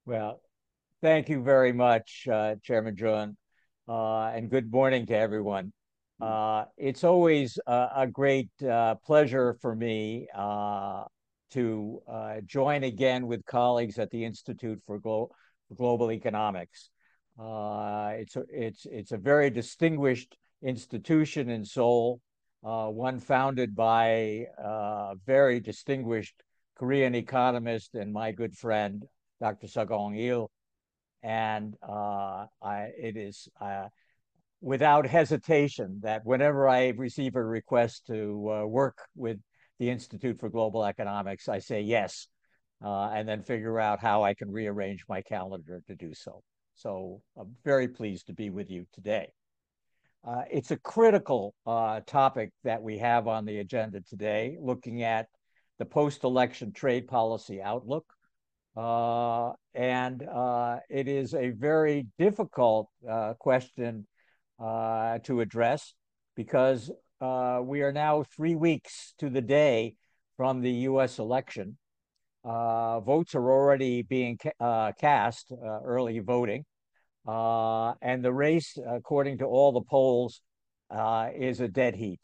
Well, thank you very much, Chairman John, and good morning to everyone. It's always a great pleasure for me to join again with colleagues at the Institute for Global Economics. It's a very distinguished institution in Seoul, one founded by a very distinguished Korean economist and my good friend, Dr. Il, and it is without hesitation that whenever I receive a request to work with the Institute for Global Economics, I say yes, and then figure out how I can rearrange my calendar to do so. So I'm very pleased to be with you today. It's a critical topic that we have on the agenda today, looking at the post-election trade policy outlook. It is a very difficult question to address because we are now 3 weeks to the day from the US election. Votes are already being cast, early voting. And the race, according to all the polls, is a dead heat.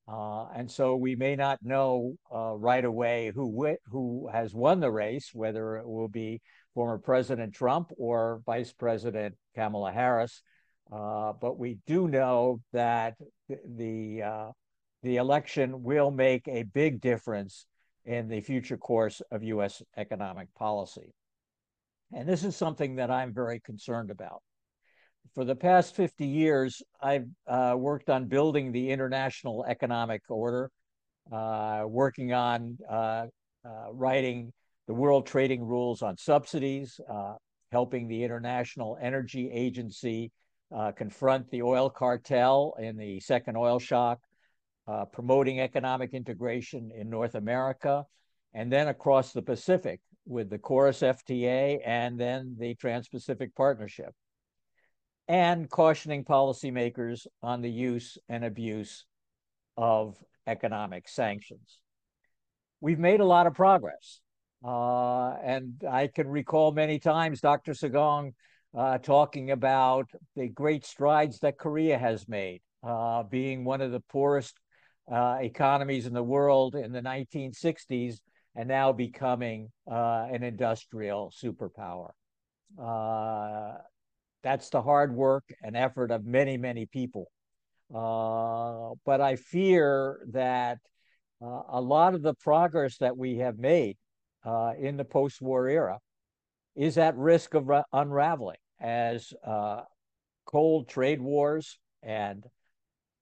And so we may not know right away who has won the race, whether it will be former President Trump or Vice President Kamala Harris. But we do know that the election will make a big difference in the future course of U.S. economic policy. And this is something that I'm very concerned about. For the past 50 years, I've worked on building the international economic order, working on writing the world trading rules on subsidies, helping the International Energy Agency confront the oil cartel in the second oil shock, promoting economic integration in North America, and then across the Pacific with the Chorus FTA and then the Trans-Pacific Partnership, and cautioning policymakers on the use and abuse of economic sanctions. We've made a lot of progress. And I can recall many times Dr. Sagong talking about the great strides that Korea has made, being one of the poorest economies in the world in the 1960s and now becoming an industrial superpower. That's the hard work and effort of many, many people. But I fear that a lot of the progress that we have made in the post-war era is at risk of unraveling as cold trade wars and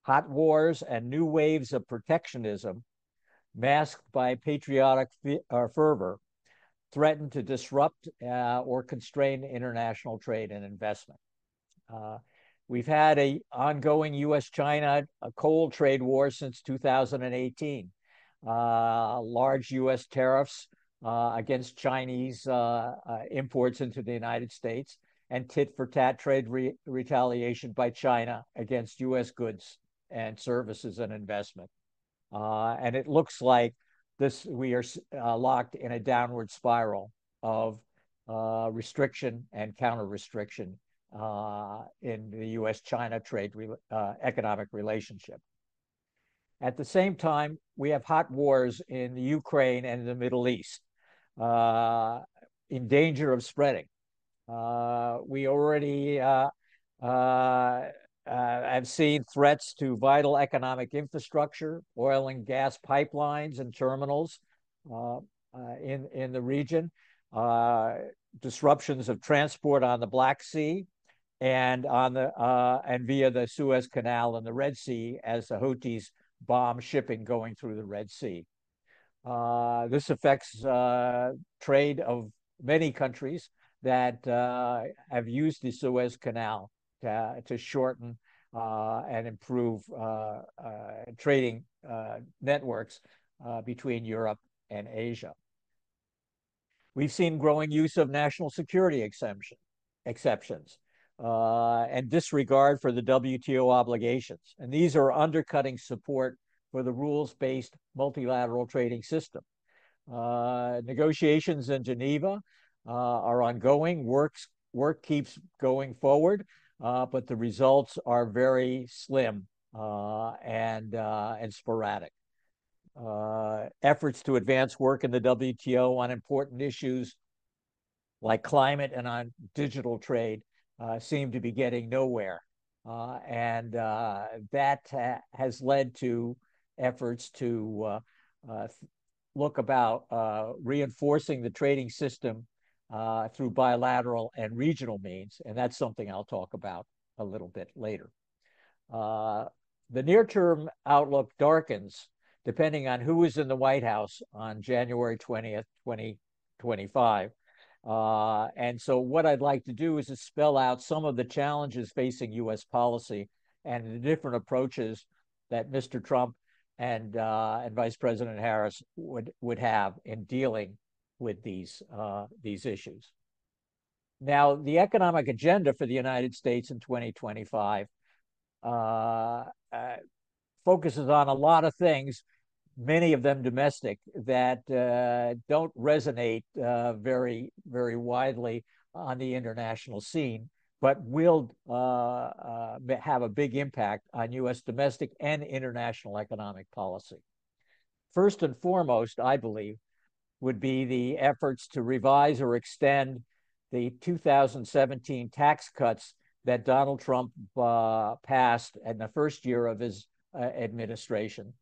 hot wars and new waves of protectionism masked by patriotic fervor threaten to disrupt or constrain international trade and investment. We've had an ongoing U.S.-China cold trade war since 2018. Large U.S. tariffs against Chinese imports into the United States, and tit-for-tat trade retaliation by China against U.S. goods and services and investment. And it looks like we are locked in a downward spiral of restriction and counter-restriction in the U.S.-China trade economic relationship. At the same time, we have hot wars in the Ukraine and the Middle East in danger of spreading. We already have seen threats to vital economic infrastructure, oil and gas pipelines and terminals in the region, disruptions of transport on the Black Sea and and via the Suez Canal and the Red Sea as the Houthis bomb shipping going through the Red Sea. This affects trade of many countries that have used the Suez Canal to shorten and improve trading networks between Europe and Asia. We've seen growing use of national security exceptions and disregard for the WTO obligations. And these are undercutting support for the rules-based multilateral trading system. Negotiations in Geneva are ongoing. Work keeps going forward, but the results are very slim and sporadic. Efforts to advance work in the WTO on important issues like climate and on digital trade seem to be getting nowhere. And that has led to efforts to look about reinforcing the trading system through bilateral and regional means. And that's something I'll talk about a little bit later. The near-term outlook darkens depending on who is in the White House on January 20th, 2025. And so what I'd like to do is to spell out some of the challenges facing U.S. policy and the different approaches that Mr. Trump and Vice President Harris would have in dealing with these issues. Now, the economic agenda for the United States in 2025 focuses on a lot of things, many of them domestic, that don't resonate very widely on the international scene, but will have a big impact on U.S. domestic and international economic policy. First and foremost, I believe, would be the efforts to revise or extend the 2017 tax cuts that Donald Trump passed in the first year of his administration.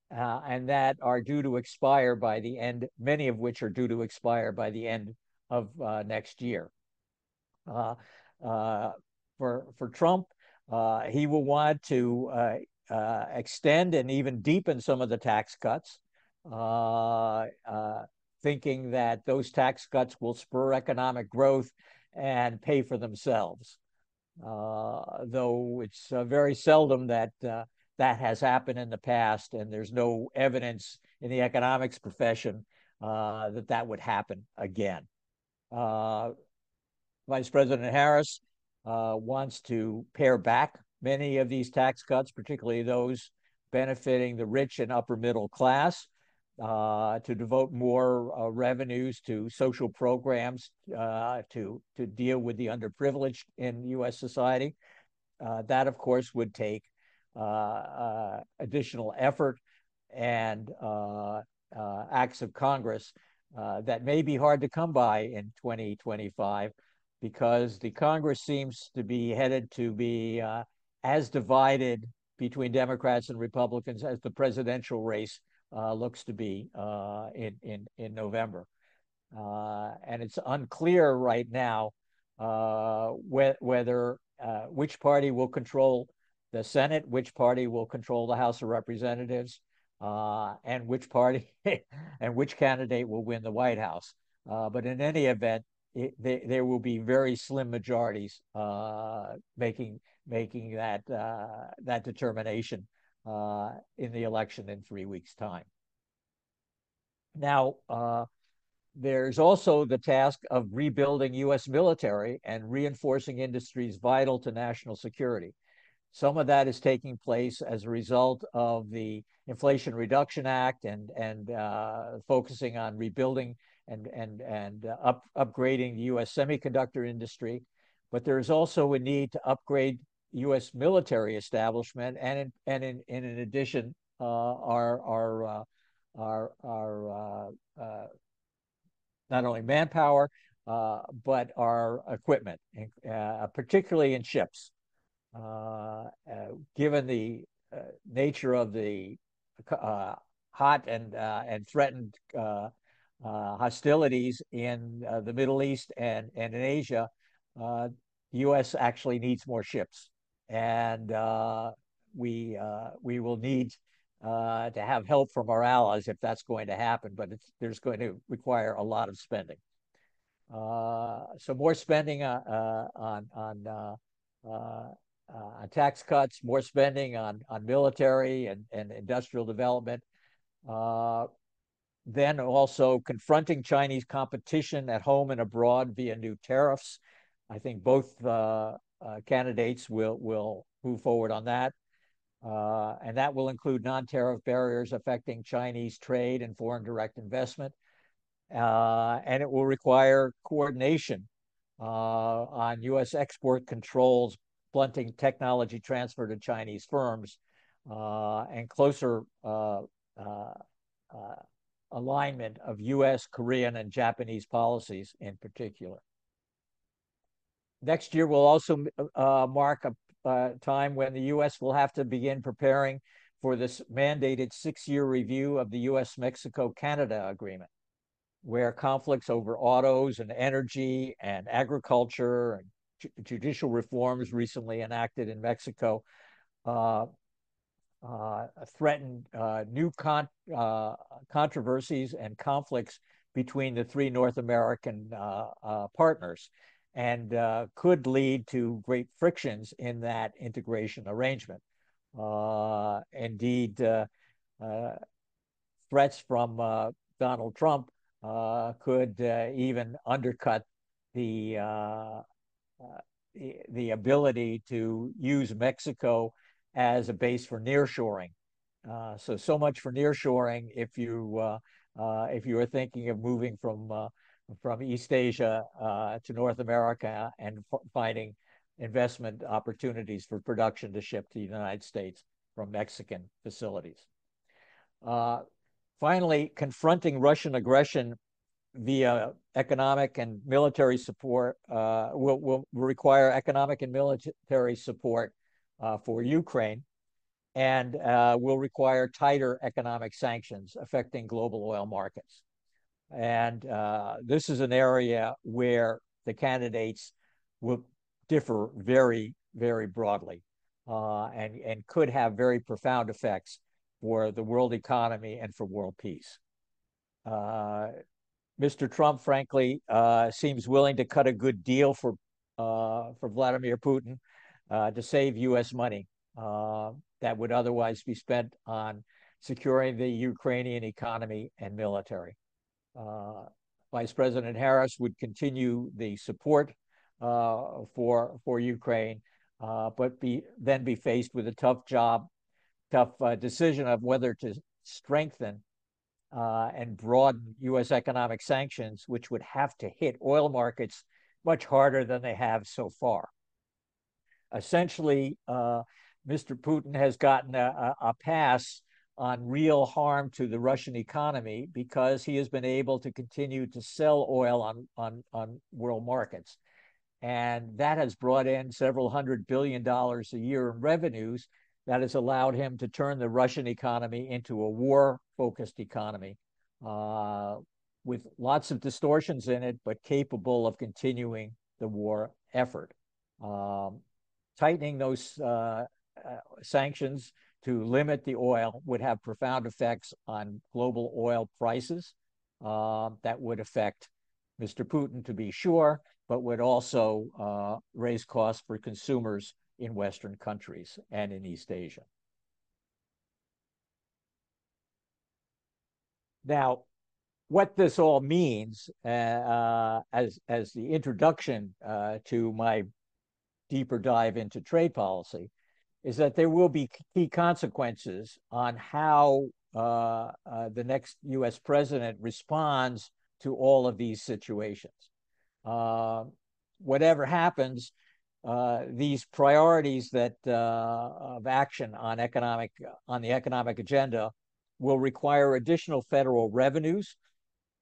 And that are due to expire by the end, many of which are due to expire by the end of next year. For Trump, he will want to extend and even deepen some of the tax cuts, thinking that those tax cuts will spur economic growth and pay for themselves. Though it's very seldom that that has happened in the past, and there's no evidence in the economics profession that would happen again. Vice President Harris wants to pare back many of these tax cuts, particularly those benefiting the rich and upper middle class, to devote more revenues to social programs to deal with the underprivileged in U.S. society. That, of course, would take additional effort and acts of Congress that may be hard to come by in 2025, because the Congress seems to be headed to be as divided between Democrats and Republicans as the presidential race looks to be in November. And it's unclear right now whether which party will control the Senate, which party will control the House of Representatives, and which party and which candidate will win the White House. But in any event, there will be very slim majorities making that determination in the election in 3 weeks' time. Now, there's also the task of rebuilding U.S. military and reinforcing industries vital to national security. Some of that is taking place as a result of the Inflation Reduction Act and focusing on rebuilding and upgrading the U.S. semiconductor industry. But there's also a need to upgrade U.S. military establishment, and in addition, our not only manpower but our equipment, particularly in ships. Given the nature of the hot and threatened hostilities in the Middle East and in Asia, the U.S. actually needs more ships, and we will need to have help from our allies if that's going to happen, but there's going to require a lot of spending. So more spending on tax cuts, more spending on military and industrial development. Then also confronting Chinese competition at home and abroad via new tariffs. I think both candidates will move forward on that. And that will include non-tariff barriers affecting Chinese trade and foreign direct investment. and it will require coordination on U.S. export controls, blunting technology transfer to Chinese firms, and closer alignment of U.S., Korean, and Japanese policies in particular. Next year will also mark a time when the U.S. will have to begin preparing for this mandated 6-year review of the U.S.-Mexico-Canada agreement, where conflicts over autos and energy and agriculture and judicial reforms recently enacted in Mexico threaten new controversies and conflicts between the three North American partners, and could lead to great frictions in that integration arrangement. Indeed, threats from Donald Trump could even undercut the ability to use Mexico as a base for nearshoring. So much for nearshoring if you are thinking of moving from East Asia to North America and finding investment opportunities for production to ship to the United States from Mexican facilities. Finally, confronting Russian aggression via economic and military support will require economic and military support for Ukraine, and will require tighter economic sanctions affecting global oil markets. And this is an area where the candidates will differ very, very broadly, and could have very profound effects for the world economy and for world peace. Mr. Trump, frankly, seems willing to cut a good deal for Vladimir Putin to save U.S. money that would otherwise be spent on securing the Ukrainian economy and military. Vice President Harris would continue the support for Ukraine, but then be faced with a tough decision of whether to strengthen and broaden U.S. economic sanctions, which would have to hit oil markets much harder than they have so far. Essentially, Mr. Putin has gotten a pass on real harm to the Russian economy because he has been able to continue to sell oil on world markets. And that has brought in several $100 billion a year in revenues that has allowed him to turn the Russian economy into a war-focused economy with lots of distortions in it, but capable of continuing the war effort. Tightening those sanctions to limit the oil would have profound effects on global oil prices that would affect Mr. Putin, to be sure, but would also raise costs for consumers in Western countries and in East Asia. Now, what this all means as the introduction to my deeper dive into trade policy is that there will be key consequences on how the next U.S. president responds to all of these situations. Whatever happens, these priorities of action on the economic agenda will require additional federal revenues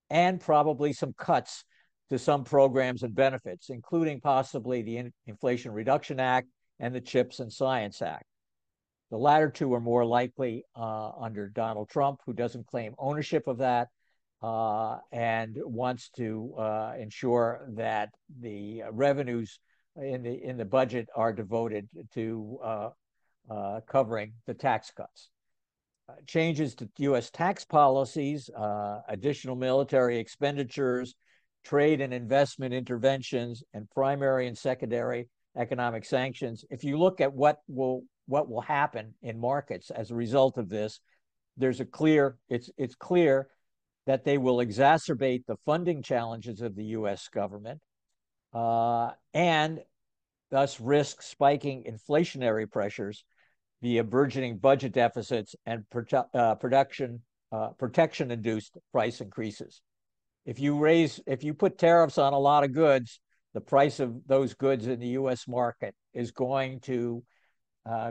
and probably some cuts to some programs and benefits, including possibly the Inflation Reduction Act and the CHIPS and Science Act. The latter two are more likely under Donald Trump, who doesn't claim ownership of that and wants to ensure that the revenues in the budget are devoted to covering the tax cuts. Changes to U.S. tax policies, additional military expenditures, trade and investment interventions, and primary and secondary economic sanctions. If you look at what will happen in markets as a result of this, it's clear that they will exacerbate the funding challenges of the U.S. government and thus risk spiking inflationary pressures via burgeoning budget deficits and protection-induced price increases. if you put tariffs on a lot of goods, the price of those goods in the U.S. market is going to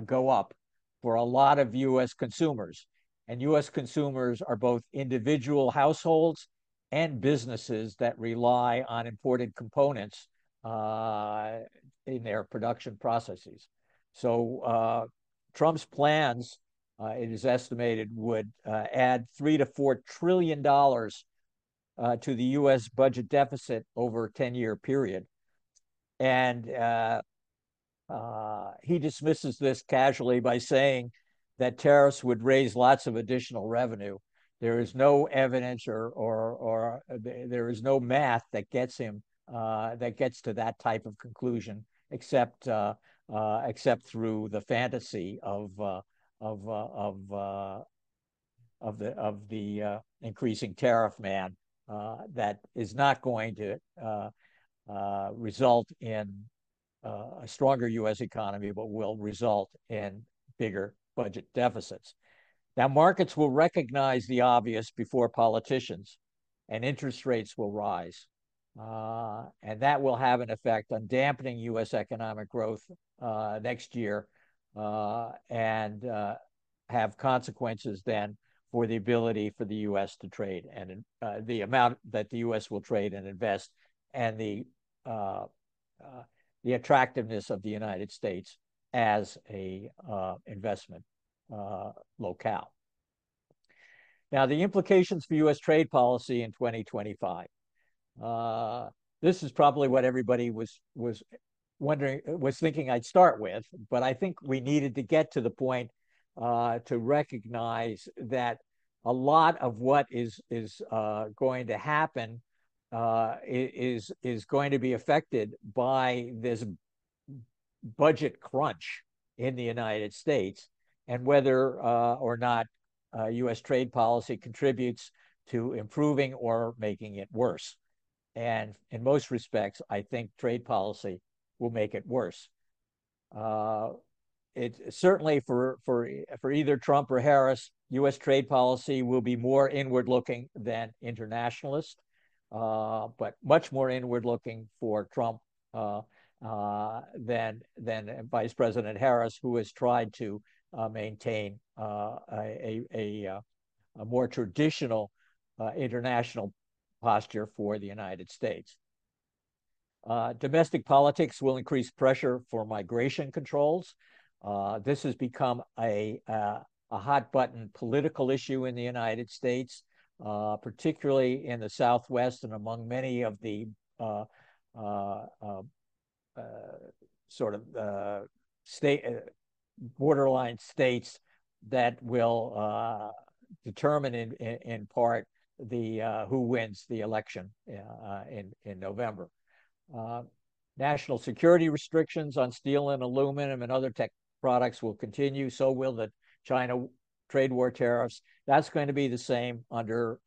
go up for a lot of U.S. consumers. And U.S. consumers are both individual households and businesses that rely on imported components in their production processes. So Trump's plans, it is estimated, would add $3 to $4 trillion to the U.S. budget deficit over a 10-year period. And he dismisses this casually by saying that tariffs would raise lots of additional revenue. There is no evidence or there is no math that gets him that gets to that type of conclusion, except through the fantasy of the increasing tariff man that is not going to result in a stronger U.S. economy, but will result in bigger budget deficits. Now, markets will recognize the obvious before politicians, and interest rates will rise. And that will have an effect on dampening U.S. economic growth next year and have consequences then for the ability for the U.S. to trade and the amount that the U.S. will trade and invest, and the attractiveness of the United States as a investment locale. Now, the implications for U.S. trade policy in 2025. This is probably what everybody was thinking I'd start with, but I think we needed to get to the point to recognize that a lot of what is going to happen is going to be affected by this budget crunch in the United States, and whether or not U.S. trade policy contributes to improving or making it worse. And in most respects, I think trade policy will make it worse. It certainly for either Trump or Harris, U.S. trade policy will be more inward-looking than internationalist, but much more inward-looking for Trump than Vice President Harris, who has tried to maintain a more traditional international posture for the United States. Domestic politics will increase pressure for migration controls. This has become a hot button political issue in the United States, particularly in the Southwest and among many of the borderline states that will determine in part who wins the election in November. National security restrictions on steel and aluminum and other tech products will continue. So will the China trade war tariffs. That's going to be the same under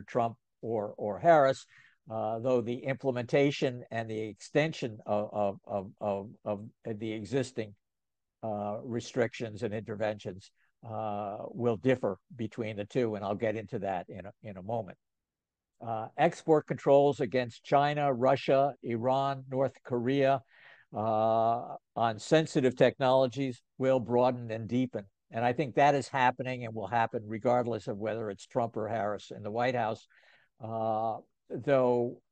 Trump or Harris, though the implementation and the extension of the existing restrictions and interventions will differ between the two, and I'll get into that in a moment. Export controls against China, Russia, Iran, North Korea on sensitive technologies will broaden and deepen. And I think that is happening and will happen regardless of whether it's Trump or Harris in the White House, though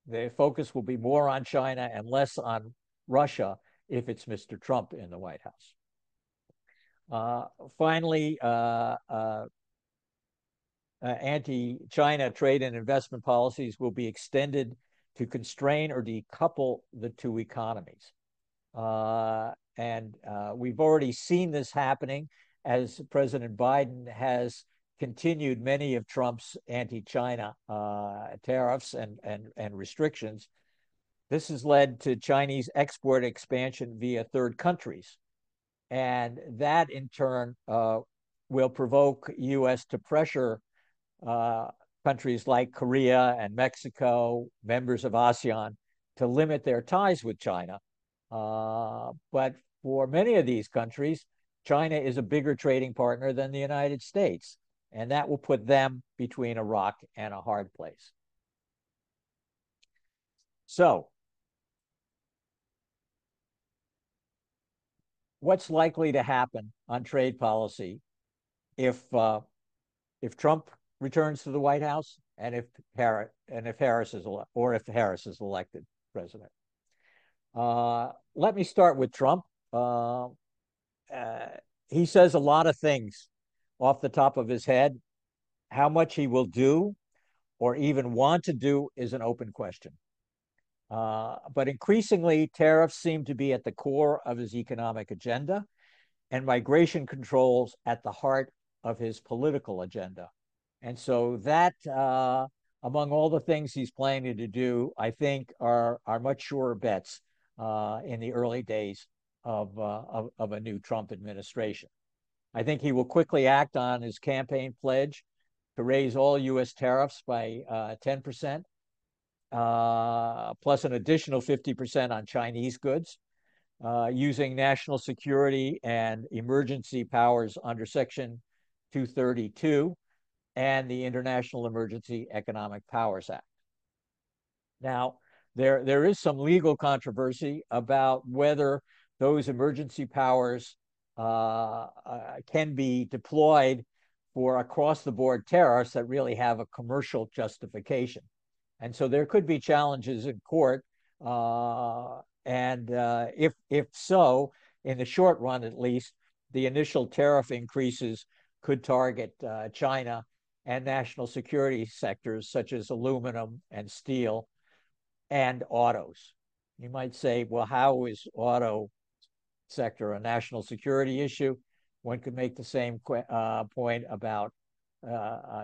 the focus will be more on China and less on Russia if it's Mr. Trump in the White House. Finally, anti-China trade and investment policies will be extended to constrain or decouple the two economies. And we've already seen this happening as President Biden has continued many of Trump's anti-China tariffs and restrictions. This has led to Chinese export expansion via third countries. And that in turn will provoke U.S. to pressure countries like Korea and Mexico, members of ASEAN, to limit their ties with China. But for many of these countries, China is a bigger trading partner than the United States. and that will put them between a rock and a hard place. So, what's likely to happen on trade policy if Trump returns to the White House and if Harris is elected president? Let me start with Trump. He says a lot of things off the top of his head. How much he will do or even want to do is an open question. But increasingly, tariffs seem to be at the core of his economic agenda, and migration controls at the heart of his political agenda. And so that, among all the things he's planning to do, I think are much surer bets in the early days of a new Trump administration. I think he will quickly act on his campaign pledge to raise all U.S. tariffs by 10%, plus an additional 50% on Chinese goods, using national security and emergency powers under Section 232 and the International Emergency Economic Powers Act. Now, there is some legal controversy about whether those emergency powers can be deployed for across-the-board tariffs that really have a commercial justification. And so there could be challenges in court. If so, in the short run at least, the initial tariff increases could target China and national security sectors such as aluminum and steel and autos. You might say, well, how is auto sector a national security issue? One could make the same point about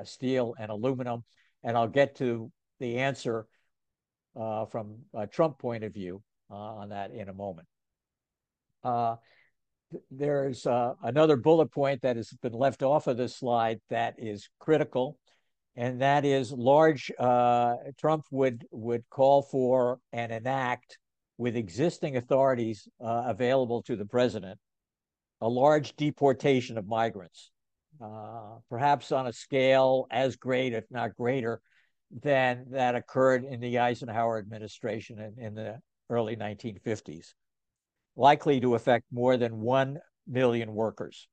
steel and aluminum, and I'll get to the answer from a Trump point of view on that in a moment. There's another bullet point that has been left off of this slide that is critical, and that is Trump would call for and enact with existing authorities available to the president a large deportation of migrants, perhaps on a scale as great, if not greater, than that occurred in the Eisenhower administration in the early 1950s, likely to affect more than 1 million workers.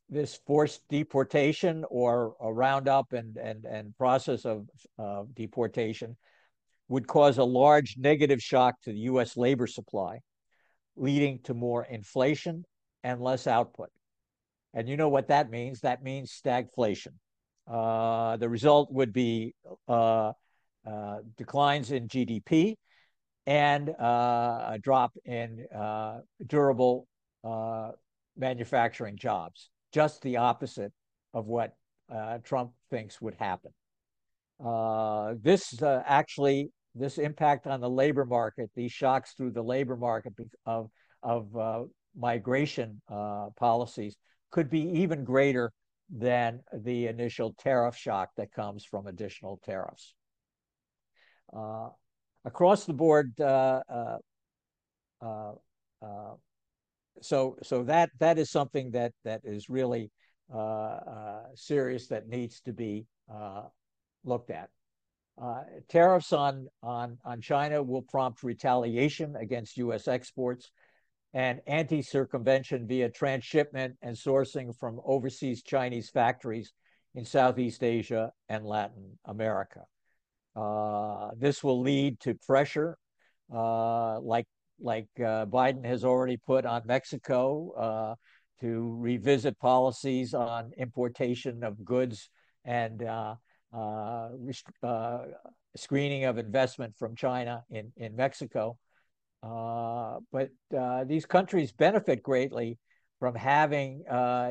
This forced deportation or a roundup and process of deportation would cause a large negative shock to the U.S. labor supply, leading to more inflation and less output. And you know what that means? That means stagflation. The result would be declines in GDP and a drop in durable manufacturing jobs, just the opposite of what Trump thinks would happen. This impact on the labor market, these shocks through the labor market of migration policies could be even greater than the initial tariff shock that comes from additional tariffs. Across the board, so that is something that is really serious, that needs to be looked at. Tariffs on China will prompt retaliation against U.S. exports and anti-circumvention via transshipment and sourcing from overseas Chinese factories in Southeast Asia and Latin America. This will lead to pressure, like Biden has already put on Mexico to revisit policies on importation of goods and screening of investment from China in Mexico. But these countries benefit greatly from having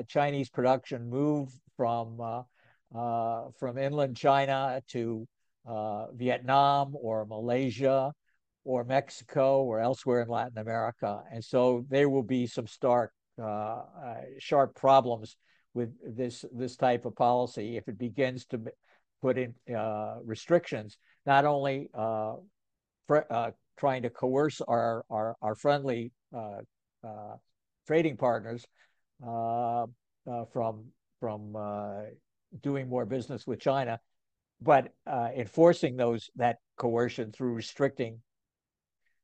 Chinese production move from inland China to Vietnam or Malaysia or Mexico or elsewhere in Latin America. And so there will be some sharp problems with this type of policy if it begins to put in restrictions, not only trying to coerce our friendly trading partners, from doing more business with China, but enforcing that coercion through restricting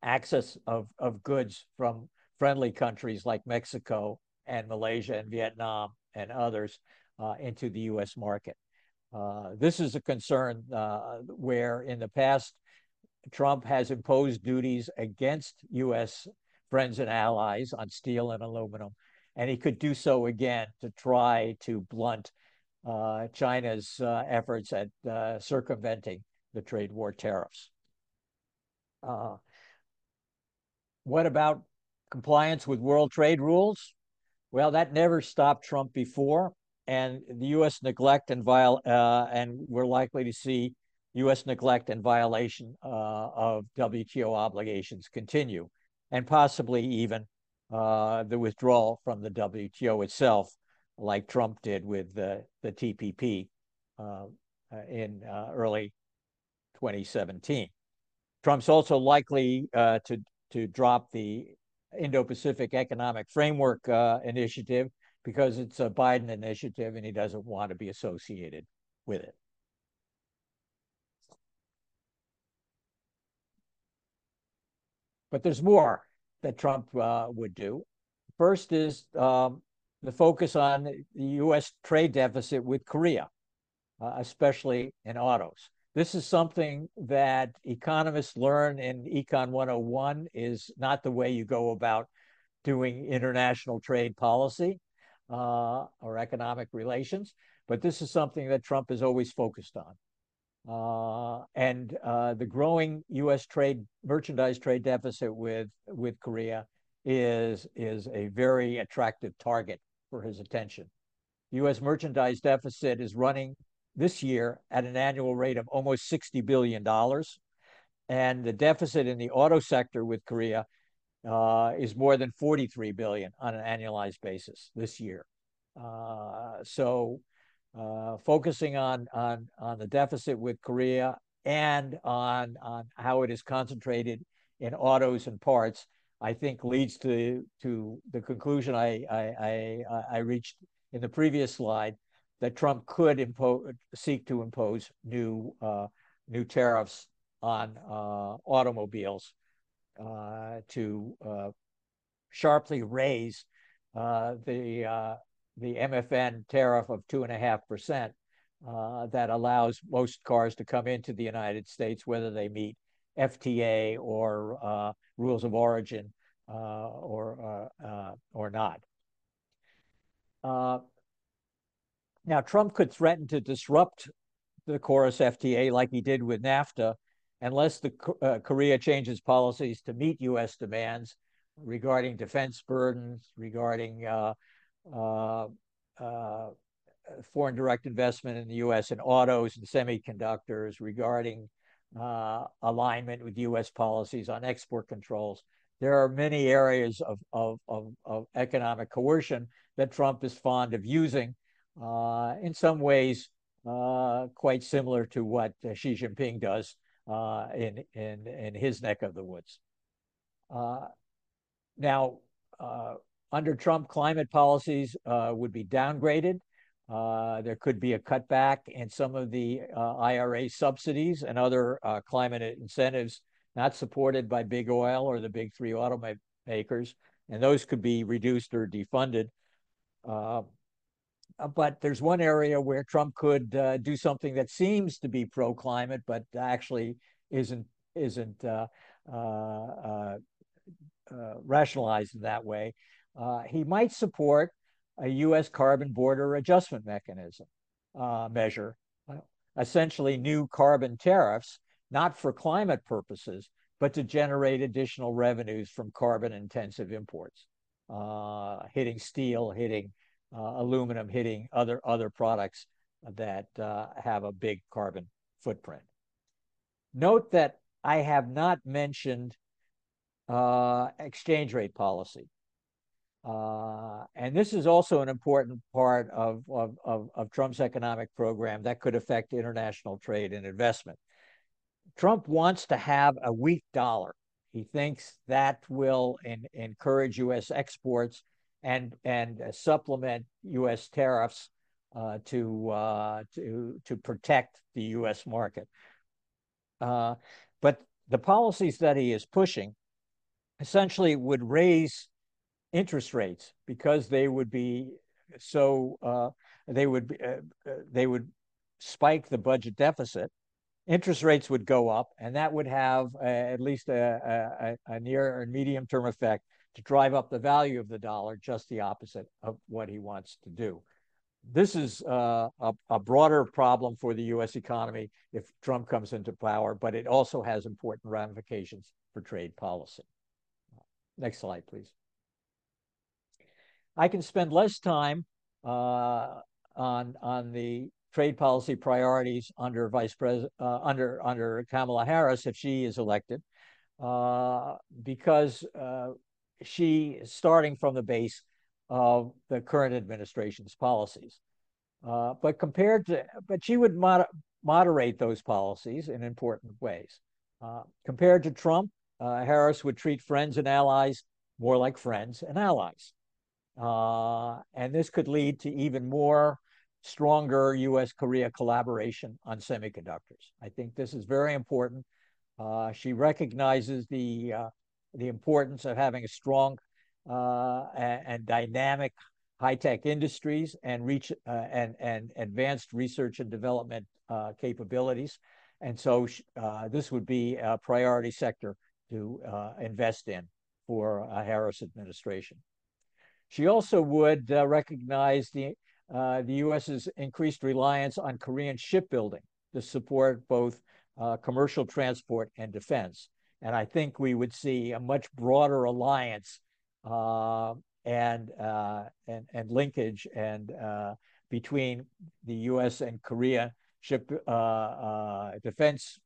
access of goods from friendly countries like Mexico and Malaysia and Vietnam and others into the U.S. market. This is a concern where in the past, Trump has imposed duties against U.S. friends and allies on steel and aluminum, and he could do so again to try to blunt China's efforts at circumventing the trade war tariffs. What about compliance with world trade rules? Well, that never stopped Trump before, and the U.S. neglect and we're likely to see U.S. neglect and violation of WTO obligations continue, and possibly even the withdrawal from the WTO itself, like Trump did with the TPP in early 2017. Trump's also likely to drop the Indo-Pacific Economic Framework Initiative because it's a Biden initiative and he doesn't want to be associated with it. But there's more that Trump would do. First is the focus on the U.S. trade deficit with Korea, especially in autos. This is something that economists learn in Econ 101 is not the way you go about doing international trade policy or economic relations, but this is something that Trump has always focused on. The growing U.S. merchandise trade deficit with Korea is a very attractive target for his attention. U.S. merchandise deficit is running this year at an annual rate of almost $60 billion. And the deficit in the auto sector with Korea is more than $43 billion on an annualized basis this year. Focusing on the deficit with Korea and on how it is concentrated in autos and parts, I think leads to the conclusion I reached in the previous slide, that Trump could seek to impose new tariffs on automobiles to sharply raise the MFN tariff of 2.5% that allows most cars to come into the United States, whether they meet FTA or rules of origin or not. Now, Trump could threaten to disrupt the Chorus FTA like he did with NAFTA unless Korea changes policies to meet U.S. demands regarding defense burdens, regarding foreign direct investment in the U.S. in autos and semiconductors, regarding alignment with U.S. policies on export controls. There are many areas of economic coercion that Trump is fond of using, in some ways quite similar to what Xi Jinping does in his neck of the woods. Now, under Trump, climate policies would be downgraded. There could be a cutback in some of the IRA subsidies and other climate incentives not supported by big oil or the big three automakers, and those could be reduced or defunded. But there's one area where Trump could do something that seems to be pro-climate, but actually isn't rationalized in that way. He might support a U.S. carbon border adjustment mechanism measure, essentially new carbon tariffs, not for climate purposes, but to generate additional revenues from carbon-intensive imports, hitting steel, hitting aluminum, hitting other products that have a big carbon footprint. Note that I have not mentioned exchange rate policy. And this is also an important part of Trump's economic program that could affect international trade and investment. Trump wants to have a weak dollar. He thinks that will encourage U.S. exports and supplement U.S. tariffs to protect the U.S. market. But the policies that he is pushing essentially would raise interest rates because they would be they would spike the budget deficit. Interest rates would go up, and that would have at least a near and medium term effect to drive up the value of the dollar, just the opposite of what he wants to do. This is a broader problem for the U.S. economy if Trump comes into power, but it also has important ramifications for trade policy. Next slide, please. I can spend less time on the trade policy priorities under Vice President under Kamala Harris if she is elected, because she is starting from the base of the current administration's policies. But she would moderate those policies in important ways. Compared to Trump, Harris would treat friends and allies more like friends and allies. And this could lead to even more stronger U.S.-Korea collaboration on semiconductors. I think this is very important. She recognizes the importance of having a strong and dynamic high-tech industries and advanced research and development capabilities. And so this would be a priority sector to invest in for a Harris administration. She also would recognize the U.S.'s increased reliance on Korean shipbuilding to support both commercial transport and defense. And I think we would see a much broader alliance and linkage between the U.S. and Korea defense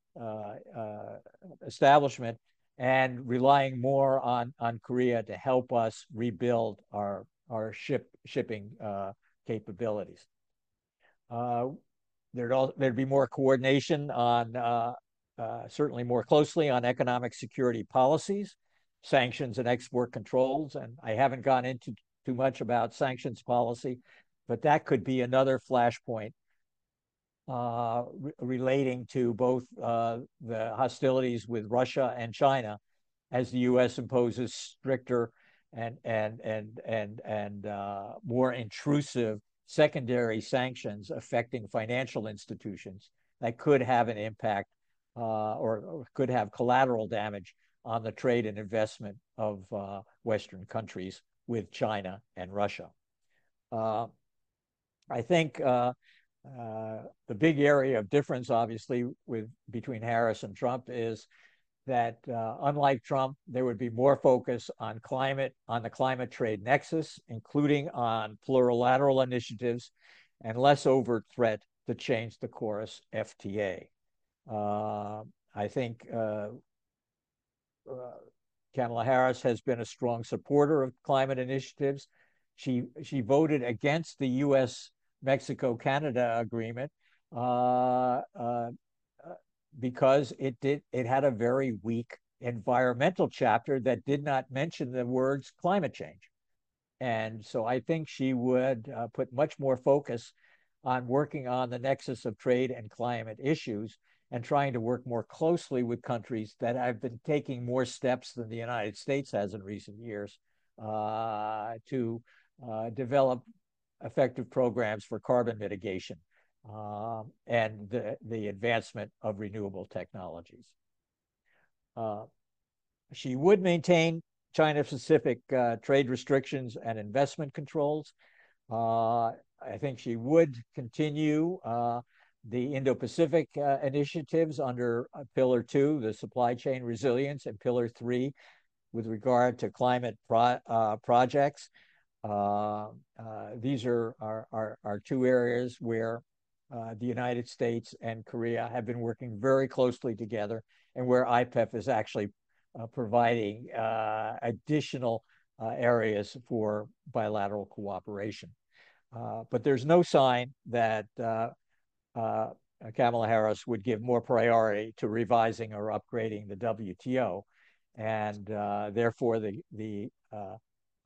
establishment, and relying more on Korea to help us rebuild our shipping capabilities. There'd be more coordination on certainly more closely on economic security policies, sanctions and export controls. And I haven't gone into too much about sanctions policy, but that could be another flashpoint relating to both the hostilities with Russia and China, as the U.S. imposes stricter and more intrusive secondary sanctions affecting financial institutions that could have an impact or could have collateral damage on the trade and investment of Western countries with China and Russia. I think the big area of difference, obviously, between Harris and Trump is that unlike Trump, there would be more focus on the climate trade nexus, including on plurilateral initiatives, and less overt threat to change the course FTA. I think Kamala Harris has been a strong supporter of climate initiatives. She voted against the U.S. Mexico-Canada agreement because it had a very weak environmental chapter that did not mention the words climate change. And so I think she would put much more focus on working on the nexus of trade and climate issues and trying to work more closely with countries that have been taking more steps than the United States has in recent years to develop effective programs for carbon mitigation and the advancement of renewable technologies. She would maintain China-specific trade restrictions and investment controls. I think she would continue the Indo-Pacific initiatives under Pillar 2, the supply chain resilience, and Pillar 3 with regard to climate projects. These are two areas where the United States and Korea have been working very closely together, and where IPEF is actually providing additional areas for bilateral cooperation. But there's no sign that Kamala Harris would give more priority to revising or upgrading the WTO, and therefore the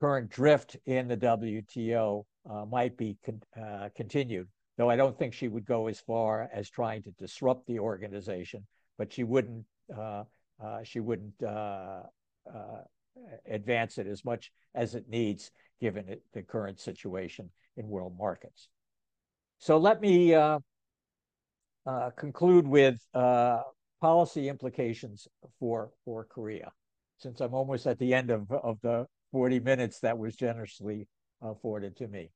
current drift in the WTO might be continued, though I don't think she would go as far as trying to disrupt the organization, but she wouldn't advance it as much as it needs given the current situation in world markets. So let me conclude with policy implications for Korea, since I'm almost at the end of the 40 minutes that was generously afforded to me.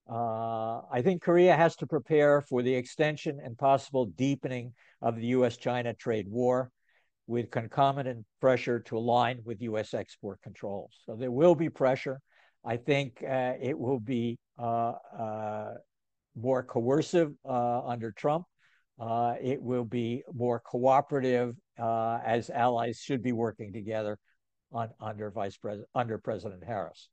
I think Korea has to prepare for the extension and possible deepening of the U.S.-China trade war with concomitant pressure to align with U.S. export controls. So there will be pressure. I think it will be more coercive under Trump. It will be more cooperative as allies should be working together under President Harris.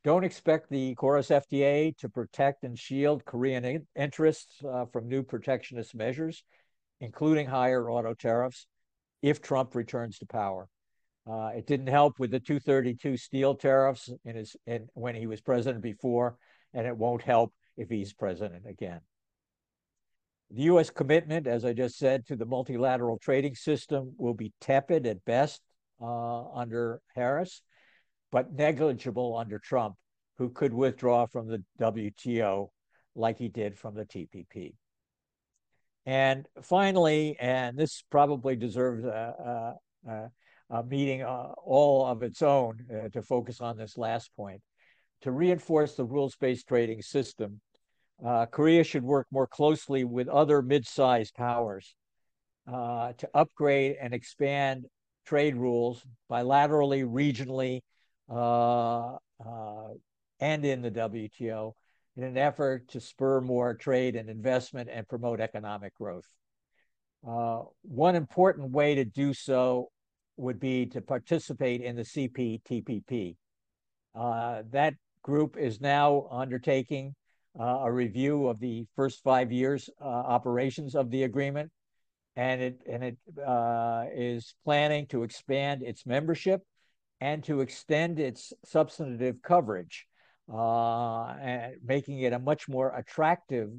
Don't expect the KORUS FTA to protect and shield Korean interests from new protectionist measures, including higher auto tariffs, if Trump returns to power. It didn't help with the 232 steel tariffs when he was president before, and it won't help if he's president again. The U.S. commitment, as I just said, to the multilateral trading system will be tepid at best under Harris, but negligible under Trump, who could withdraw from the WTO like he did from the TPP. And finally, and this probably deserves a meeting all of its own to focus on this last point, to reinforce the rules-based trading system, Korea should work more closely with other mid-sized powers to upgrade and expand trade rules bilaterally, regionally, and in the WTO in an effort to spur more trade and investment and promote economic growth. One important way to do so would be to participate in the CPTPP. That group is now undertaking a review of the first 5 years operations of the agreement, and it is planning to expand its membership and to extend its substantive coverage, making it a much more attractive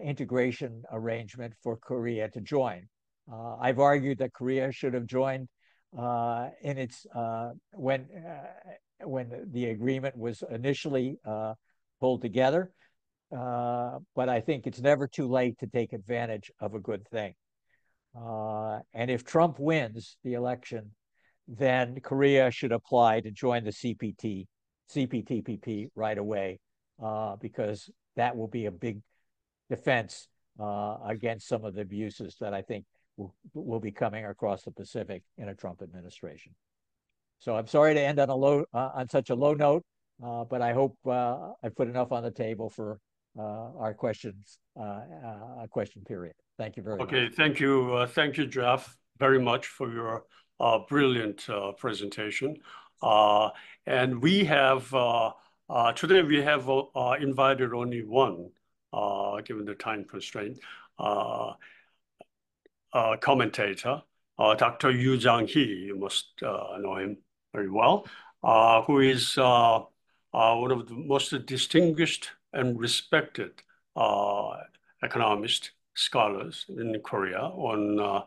integration arrangement for Korea to join. I've argued that Korea should have joined in its when the agreement was initially pulled together, but I think it's never too late to take advantage of a good thing. And if Trump wins the election, then Korea should apply to join the CPTPP right away, because that will be a big defense against some of the abuses that I think will be coming across the Pacific in a Trump administration. So I'm sorry to end on such a low note, but I hope I put enough on the table for our questions, question period. Thank you very much. Okay, thank you, Jeff, very much for your brilliant presentation. And we have today we have invited only one, given the time constraint, commentator, Dr. Yu Jang-hee. You must know him very well, who is one of the most distinguished and respected economist scholars in Korea on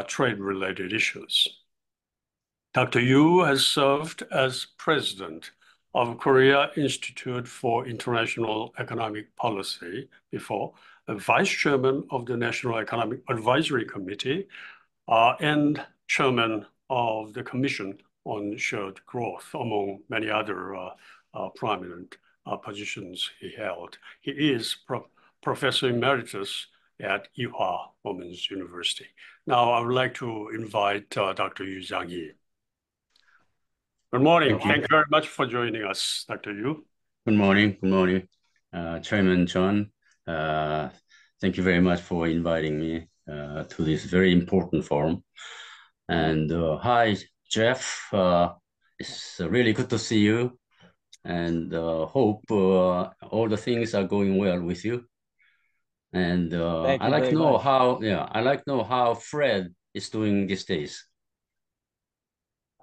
trade-related issues. Dr. Yu has served as president of Korea Institute for International Economic Policy before, a vice chairman of the National Economic Advisory Committee, and chairman of the Commission on Shared Growth, among many other prominent positions he held. He is Professor Emeritus at Ewha Women's University. Now, I would like to invite Dr. Yu Jang-hee. Good morning. Thank you very much for joining us, Dr. Yu. Good morning. Good morning, Chairman John. Thank you very much for inviting me to this very important forum. And hi, Jeff. It's really good to see you, and hope all the things are going well with you. And I'd like to know how, I'd like to know how Fred is doing these days.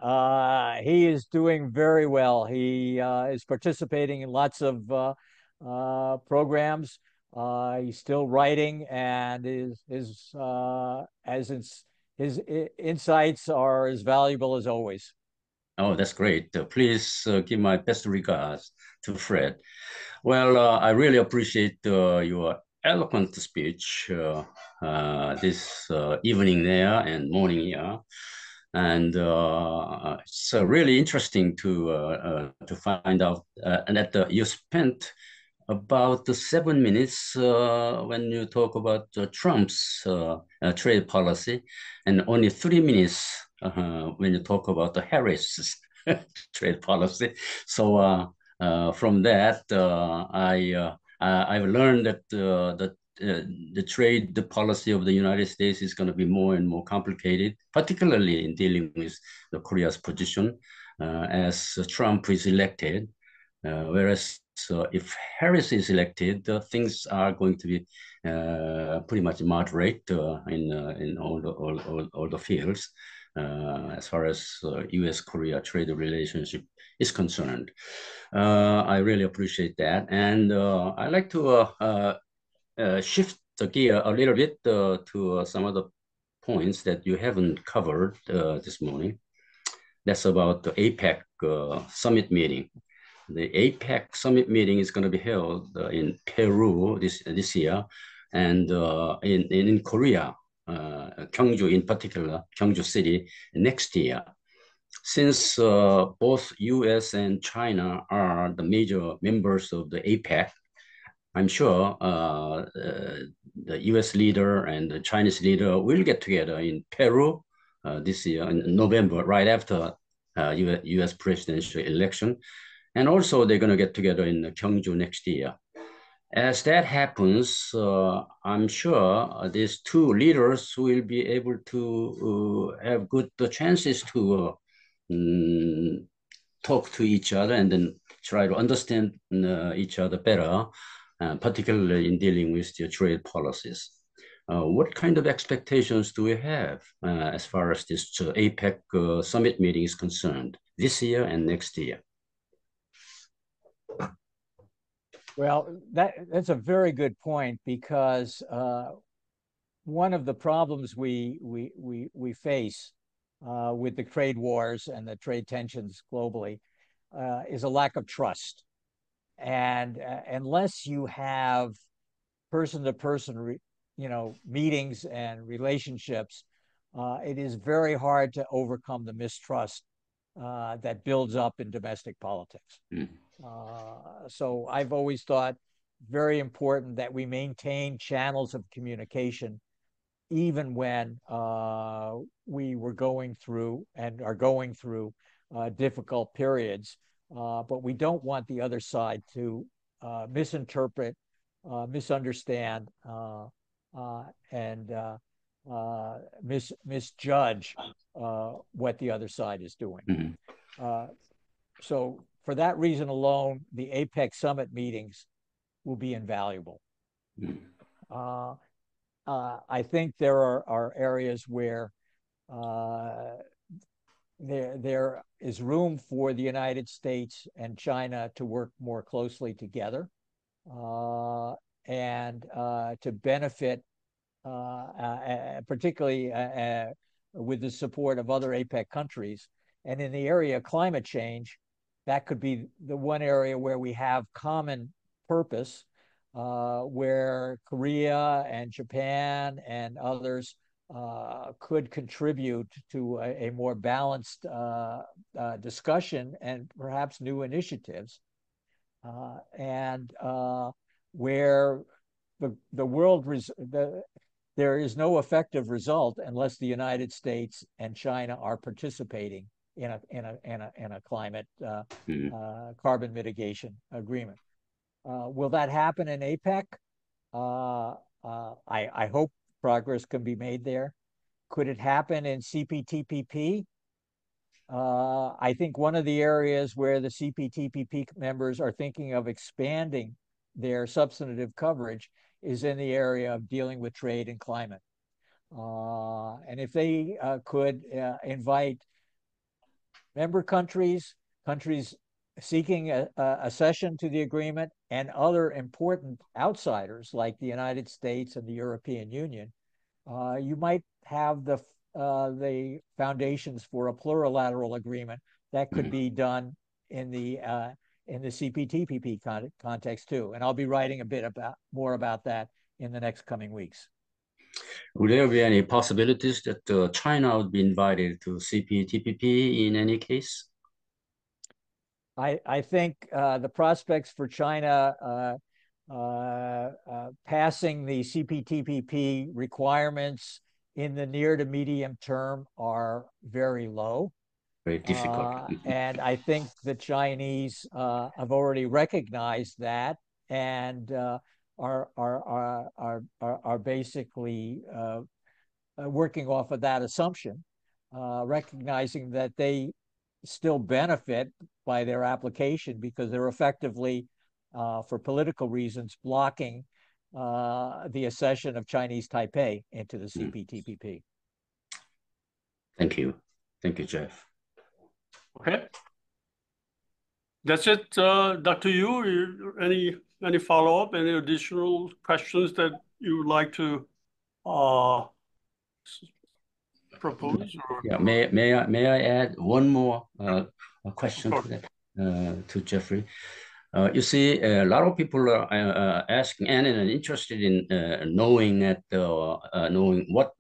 He is doing very well. He is participating in lots of programs. He's still writing, and his insights are as valuable as always. Oh, that's great. Please give my best regards to Fred. Well, I really appreciate your eloquent speech this evening there and morning here. And it's really interesting to find out that you spent about 7 minutes when you talk about Trump's trade policy, and only 3 minutes when you talk about the Harris's trade policy. So from that, I've learned that the trade policy of the United States is going to be more and more complicated, particularly in dealing with the Korea's position as Trump is elected. Whereas if Harris is elected, things are going to be pretty much moderate in all the fields as far as U.S.-Korea trade relationship is concerned. I really appreciate that, and I like to shift the gear a little bit to some of the points that you haven't covered this morning. That's about the APEC summit meeting. The APEC summit meeting is going to be held in Peru this year, and in Korea, Gyeongju in particular, Gyeongju City next year. Since both U.S. and China are the major members of the APEC, I'm sure the U.S. leader and the Chinese leader will get together in Peru this year in November, right after U.S. presidential election. And also they're going to get together in Gyeongju next year. As that happens, I'm sure these two leaders will be able to have good chances to talk to each other and then try to understand each other better, particularly in dealing with the trade policies. What kind of expectations do we have as far as this APEC summit meeting is concerned this year and next year? Well, that's a very good point, because one of the problems we face with the trade wars and the trade tensions globally is a lack of trust. And unless you have person-to-person, meetings and relationships, it is very hard to overcome the mistrust that builds up in domestic politics. Mm. So I've always thought very important that we maintain channels of communication, even when we were going through and are going through difficult periods. But we don't want the other side to misinterpret, misunderstand, and misjudge what the other side is doing. Mm-hmm. So for that reason alone, the APEC summit meetings will be invaluable. Mm-hmm. I think there are areas where there is room for the United States and China to work more closely together and to benefit, particularly with the support of other APEC countries. And in the area of climate change, that could be the one area where we have common purpose, where Korea and Japan and others could contribute to a more balanced discussion and perhaps new initiatives, and where the world there is no effective result unless the United States and China are participating in a climate carbon mitigation agreement. Will that happen in APEC? I hope progress can be made there. Could it happen in CPTPP? I think one of the areas where the CPTPP members are thinking of expanding their substantive coverage is in the area of dealing with trade and climate. And if they could invite member countries, countries seeking a accession to the agreement, and other important outsiders like the United States and the European Union, you might have the foundations for a plurilateral agreement that could be done in the CPTPP context too. And I'll be writing a bit more about that in the next coming weeks. Would there be any possibilities that China would be invited to CPTPP in any case? I think the prospects for China passing the CPTPP requirements in the near to medium term are very low. Very difficult. And I think the Chinese have already recognized that and are basically working off of that assumption, recognizing that they still benefit by their application because they're effectively, for political reasons, blocking the accession of Chinese Taipei into the CPTPP. Thank you. Thank you, Jeff. Okay. That's it, Dr. Yu. Any follow-up, any additional questions that you would like to propose? Or... Yeah, may I add one more question to that, to Jeffrey? You see, a lot of people are asking and interested in knowing that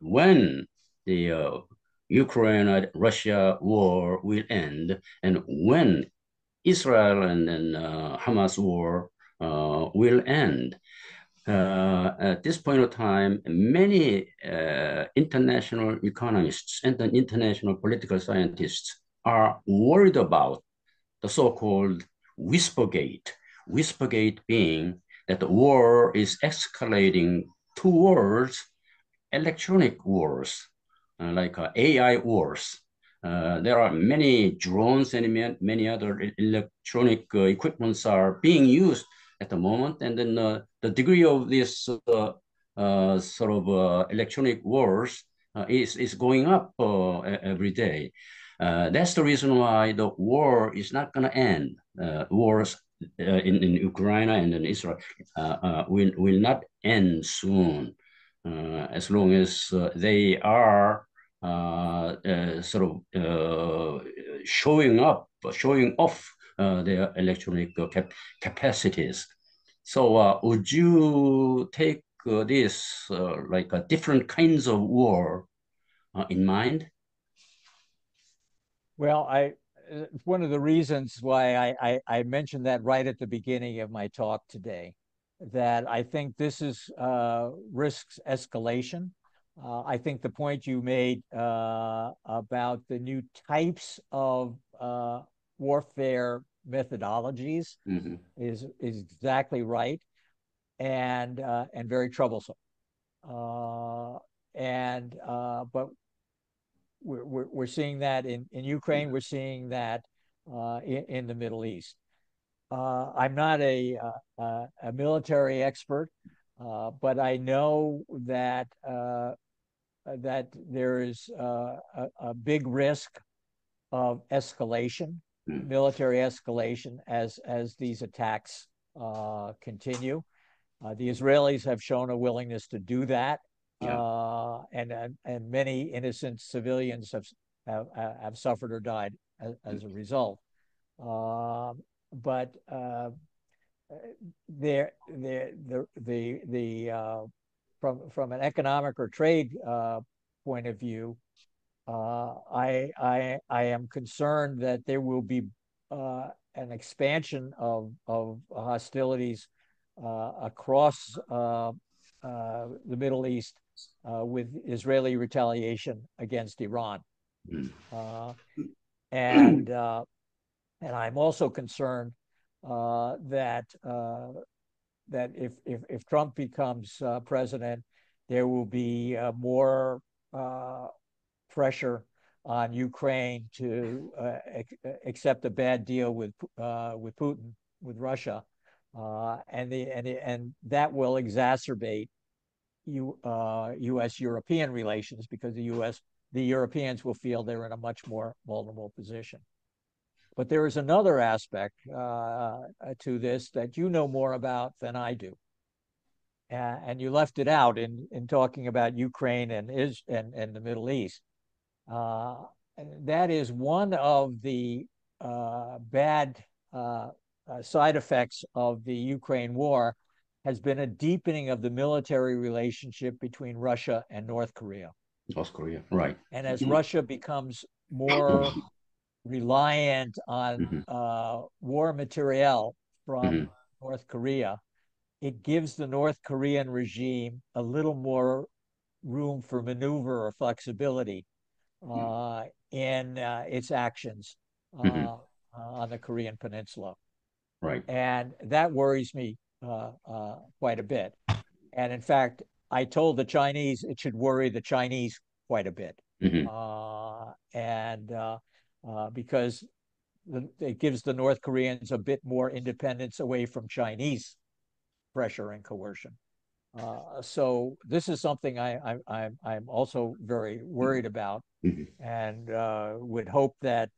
when the Ukraine-Russia war will end and when Israel and Hamas war will end. At this point of time, many international economists and international political scientists are worried about the so-called Whispergate. Whispergate being that the war is escalating towards electronic wars, like AI wars. There are many drones and many other electronic equipments are being used at the moment, and then the degree of this sort of electronic wars is going up every day. That's the reason why the war is not going to end. Wars in Ukraine and in Israel will not end soon, as long as they are sort of showing off their electronic capacities. So would you take this like different kinds of war in mind? Well, one of the reasons why I mentioned that right at the beginning of my talk today, that I think this is risks escalation. I think the point you made about the new types of warfare methodologies is exactly right, and very troublesome. But we're seeing that in Ukraine. We're seeing that in the Middle East. I'm not a military expert, but I know that that there is a big risk of escalation, military escalation, as these attacks continue. The Israelis have shown a willingness to do that, and many innocent civilians have suffered or died as a result. But from an economic or trade point of view, I am concerned that there will be an expansion of hostilities across the Middle East with Israeli retaliation against Iran, and I'm also concerned that if Trump becomes president, there will be more pressure on Ukraine to accept a bad deal with Putin, with Russia, and that will exacerbate U.S.-European relations, because the Europeans will feel they're in a much more vulnerable position. But there is another aspect to this that you know more about than I do. And you left it out in talking about Ukraine and the Middle East. That is one of the bad side effects of the Ukraine war has been a deepening of the military relationship between Russia and North Korea. North Korea, right. And as Russia becomes more reliant on war materiel from North Korea, it gives the North Korean regime a little more room for maneuver or flexibility in its actions on the Korean Peninsula. Right. And that worries me quite a bit. And in fact, I told the Chinese it should worry the Chinese quite a bit. Because it gives the North Koreans a bit more independence away from Chinese pressure and coercion. So this is something I'm also very worried about, and would hope that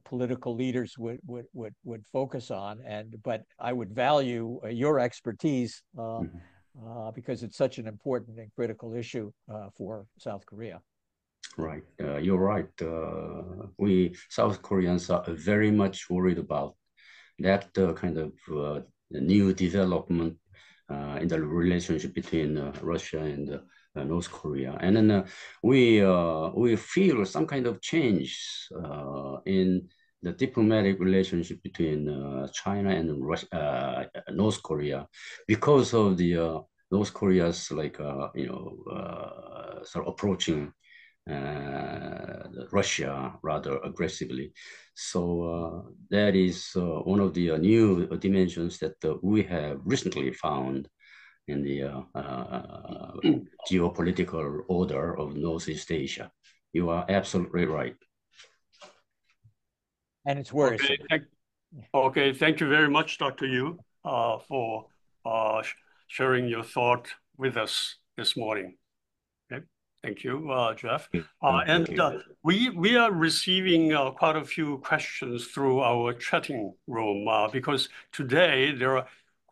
political leaders would focus on. But I would value your expertise because it's such an important and critical issue for South Korea. Right, you're right. We South Koreans are very much worried about that kind of new development in the relationship between Russia and North Korea, and then we feel some kind of change in the diplomatic relationship between China and Russia, North Korea, because of the North Korea's sort of approaching Russia rather aggressively. So that is one of the new dimensions that we have recently found in the geopolitical order of Northeast Asia. You are absolutely right. And it's worrisome. Okay, thank you very much, Dr. Yu, for sharing your thought with us this morning. Okay. Thank you, Jeff. We are receiving quite a few questions through our chatting room because today there are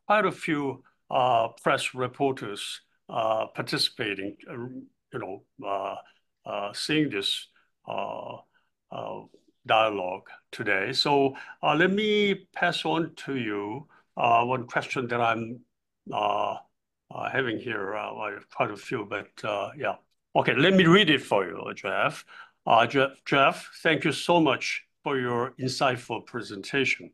quite a few press reporters participating, seeing this dialogue today. So let me pass on to you one question that I'm having here. I have quite a few, but yeah. Okay, let me read it for you, Jeff. Jeff, thank you so much for your insightful presentation.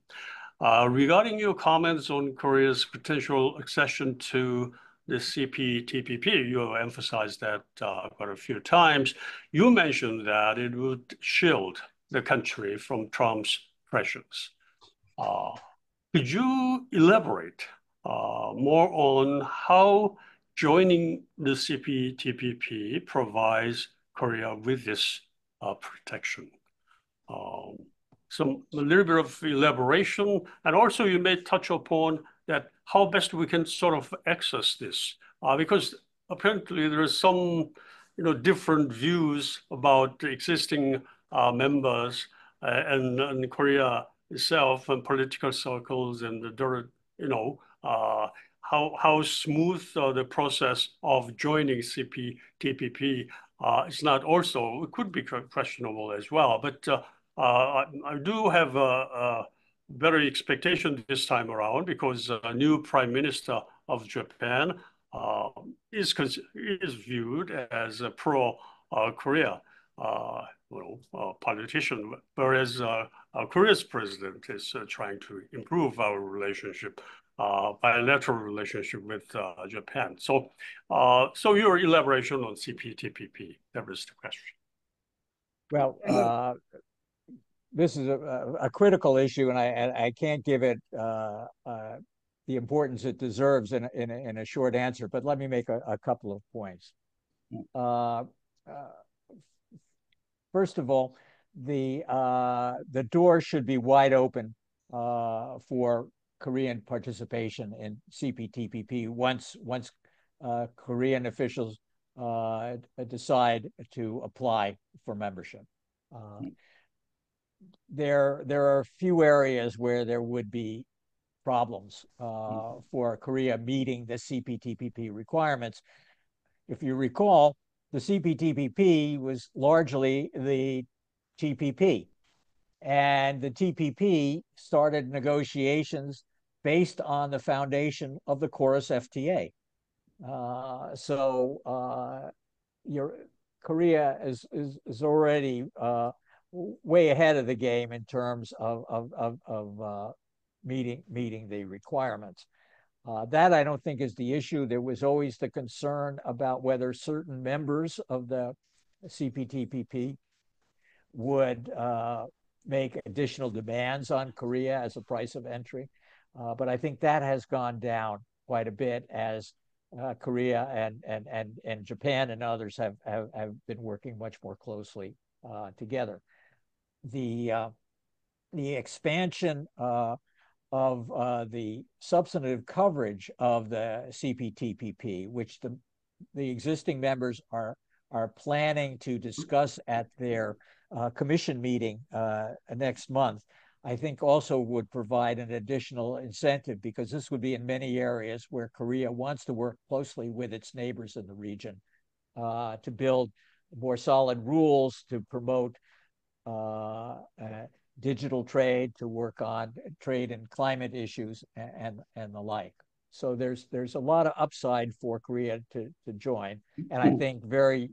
Regarding your comments on Korea's potential accession to the CPTPP, you emphasized that quite a few times. You mentioned that it would shield the country from Trump's pressures. Could you elaborate more on how joining the CPTPP provides Korea with this protection? A little bit of elaboration, and also you may touch upon that how best we can sort of access this, because apparently there is some different views about the existing members and Korea itself and political circles and how smooth the process of joining CPTPP is not also, it could be questionable as well. But I do have a better expectation this time around because a new Prime Minister of Japan is viewed as a pro-Korea politician, whereas Korea's president is trying to improve our relationship, bilateral relationship with Japan. So, so your elaboration on CPTPP, that was the question. Well, this is a critical issue, and I can't give it the importance it deserves in a short answer. But let me make a couple of points. First of all, the door should be wide open for Korean participation in CPTPP once Korean officials decide to apply for membership. there are a few areas where there would be problems for Korea meeting the CPTPP requirements. If you recall, the CPTPP was largely the TPP, and the TPP started negotiations based on the foundation of the Chorus FTA. Korea is already way ahead of the game in terms of meeting the requirements. That I don't think is the issue. There was always the concern about whether certain members of the CPTPP would make additional demands on Korea as a price of entry. But I think that has gone down quite a bit as Korea and Japan and others have been working much more closely together. The expansion of the substantive coverage of the CPTPP, which the existing members are planning to discuss at their commission meeting next month, I think also would provide an additional incentive, because this would be in many areas where Korea wants to work closely with its neighbors in the region to build more solid rules to promote digital trade, to work on trade and climate issues and the like. So there's a lot of upside for Korea to join, and I think very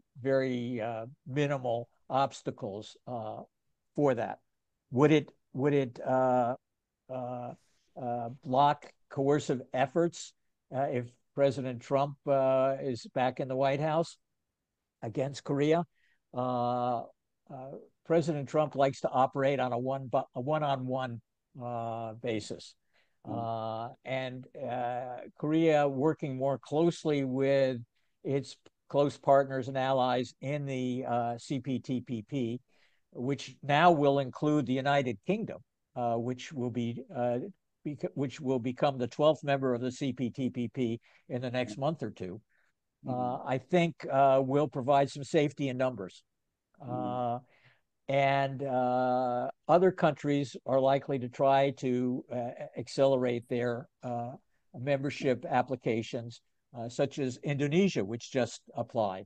minimal obstacles for that. Would it block coercive efforts if President Trump is back in the White House against Korea? President Trump likes to operate on a one-on-one basis. And Korea, working more closely with its close partners and allies in the CPTPP, which now will include the United Kingdom, which will become the 12th member of the CPTPP in the next month or two, I think will provide some safety in numbers. And other countries are likely to try to accelerate their membership applications, such as Indonesia, which just applied.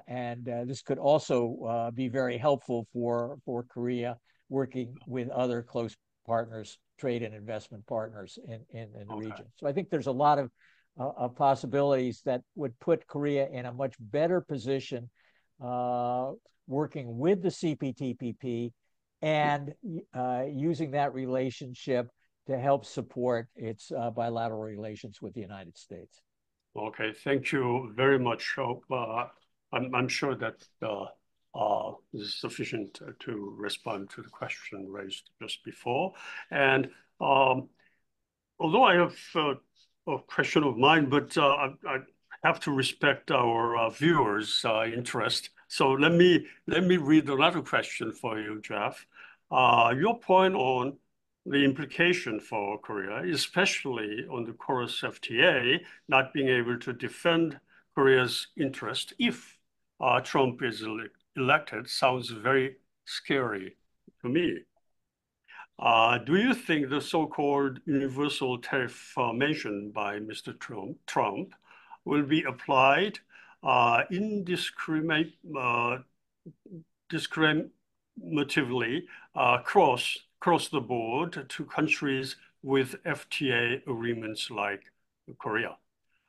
And this could also be very helpful for Korea, working with other close partners, trade and investment partners in the region. So I think there's a lot of possibilities that would put Korea in a much better position working with the CPTPP and using that relationship to help support its bilateral relations with the United States. Okay, thank you very much. I'm sure that this is sufficient to respond to the question raised just before. And although I have a question of mine, but I have to respect our viewers' interest. So let me read another question for you, Jeff. Your point on the implication for Korea, especially on the Chorus FTA, not being able to defend Korea's interest if Trump is elected, sounds very scary to me. Do you think the so-called universal tariff mentioned by Mr. Trump will be applied indiscriminately across the board to countries with FTA agreements like Korea?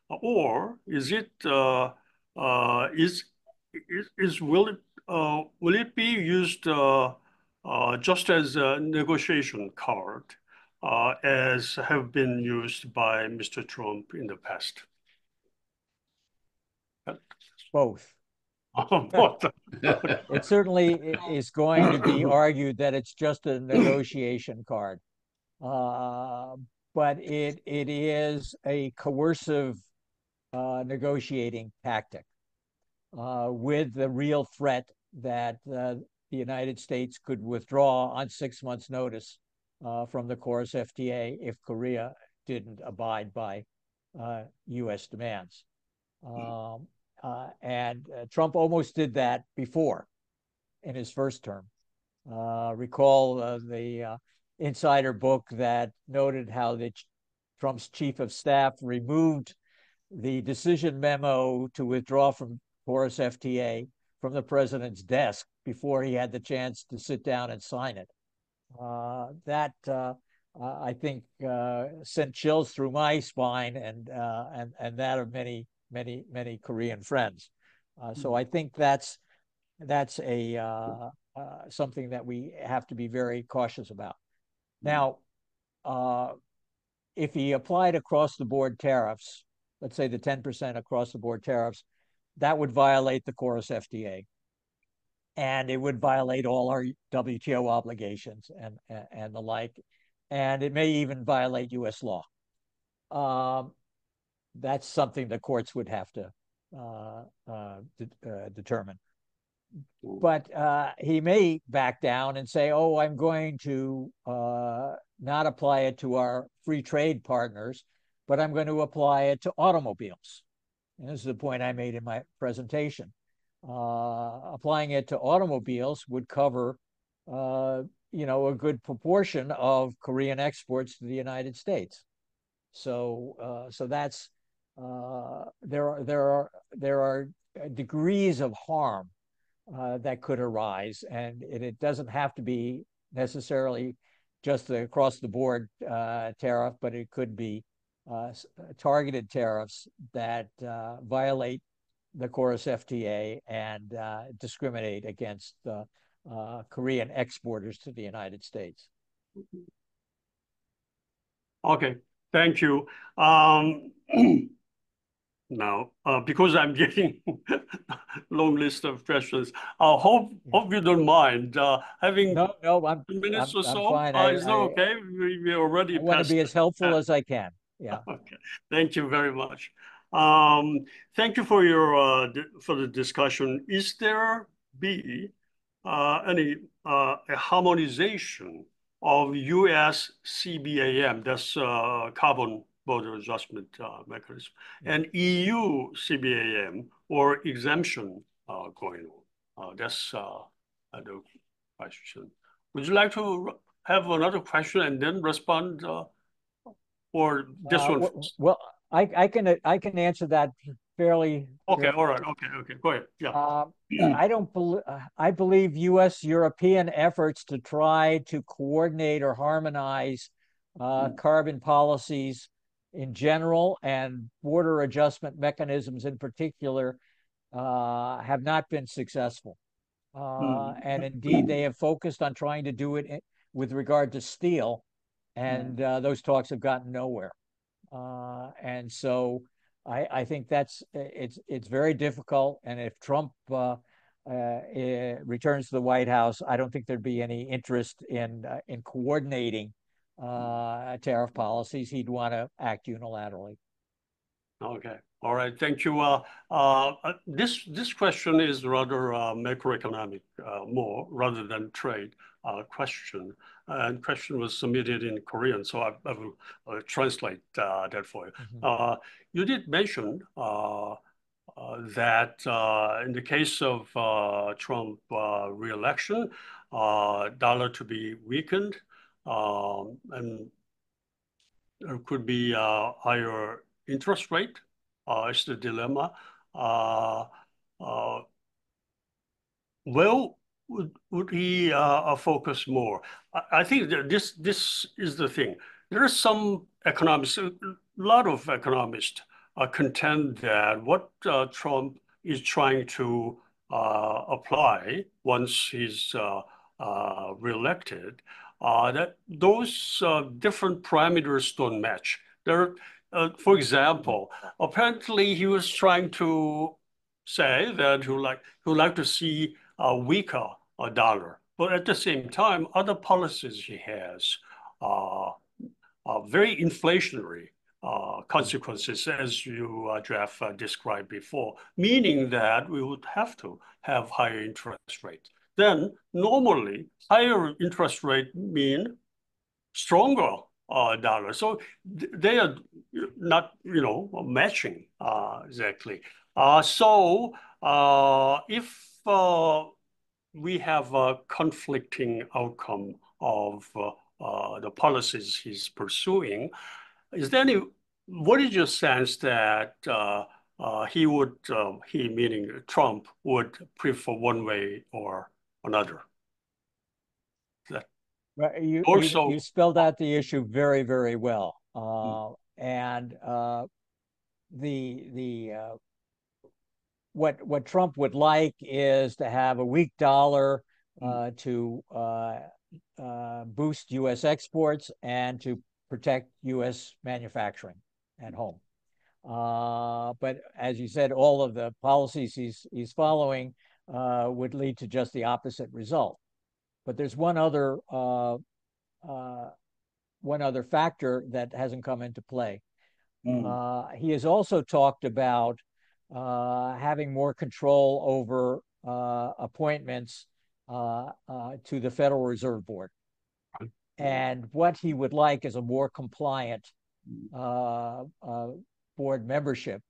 Or is it will it be used just as a negotiation card as have been used by Mr. Trump in the past? Both. It certainly is going to be argued that it's just a negotiation card, but it is a coercive negotiating tactic with the real threat that the United States could withdraw on 6 months' notice from the Chorus FTA if Korea didn't abide by U.S. demands. And Trump almost did that before in his first term. Recall the insider book that noted how Trump's chief of staff removed the decision memo to withdraw from Chorus FTA from the president's desk before he had the chance to sit down and sign it. That I think sent chills through my spine and that of many Korean friends. So I think that's a something that we have to be very cautious about. Now, if he applied across the board tariffs, let's say the 10% across the board tariffs, that would violate the Chorus FTA. And it would violate all our WTO obligations and the like. And it may even violate US law. That's something the courts would have to determine. But he may back down and say, oh, I'm going to not apply it to our free trade partners, but I'm going to apply it to automobiles. And this is the point I made in my presentation. Applying it to automobiles would cover, a good proportion of Korean exports to the United States. So that's there are degrees of harm that could arise, and it doesn't have to be necessarily just the across the board tariff, but it could be targeted tariffs that violate the Chorus FTA and discriminate against Korean exporters to the United States. Okay, thank you. Now, because I'm getting long list of questions, I hope you don't mind having no, I'm minutes or so. fine. Is that okay? We already I want to be as helpful as I can. Yeah. Okay. Thank you very much. Thank you for the discussion. Is there any a harmonization of U.S. CBAM, that's carbon border adjustment mechanism, and EU CBAM or exemption going on? That's the question. Would you like to have another question and then respond? Or this one first? Well, I can answer that fairly. Okay, all right, okay, go ahead. Yeah. I believe U.S. European efforts to try to coordinate or harmonize carbon policies in general and border adjustment mechanisms in particular have not been successful. And indeed, they have focused on trying to do it with regard to steel, and those talks have gotten nowhere. And so I think it's very difficult. And if Trump returns to the White House, I don't think there'd be any interest in coordinating tariff policies. He'd want to act unilaterally. Okay. All right. Thank you. This question is rather macroeconomic, more rather than trade question. And question was submitted in Korean, so I will translate that for you. You did mention that in the case of Trump re-election, dollar to be weakened, and there could be a higher interest rate. Is the dilemma. Well, would he focus more? I think that this is the thing. There are some economists, a lot of economists contend that what Trump is trying to apply once he's reelected, that those different parameters don't match. There, for example, apparently he was trying to say that he would like to see a weaker dollar, but at the same time, other policies he has are very inflationary consequences, as you, Jeff, described before, meaning that we would have to have higher interest rates. Then normally, higher interest rate mean stronger dollar. So they are not, matching exactly. So if we have a conflicting outcome of the policies he's pursuing. Is there any, what is your sense that he meaning Trump, would prefer one way or another? Right, Also, you spelled out the issue very, very well. And what Trump would like is to have a weak dollar to boost U.S. exports and to protect U.S. manufacturing at home. But as you said, all of the policies he's following would lead to just the opposite result. But there's one other factor that hasn't come into play. He has also talked about having more control over appointments to the Federal Reserve Board. And what he would like is a more compliant board membership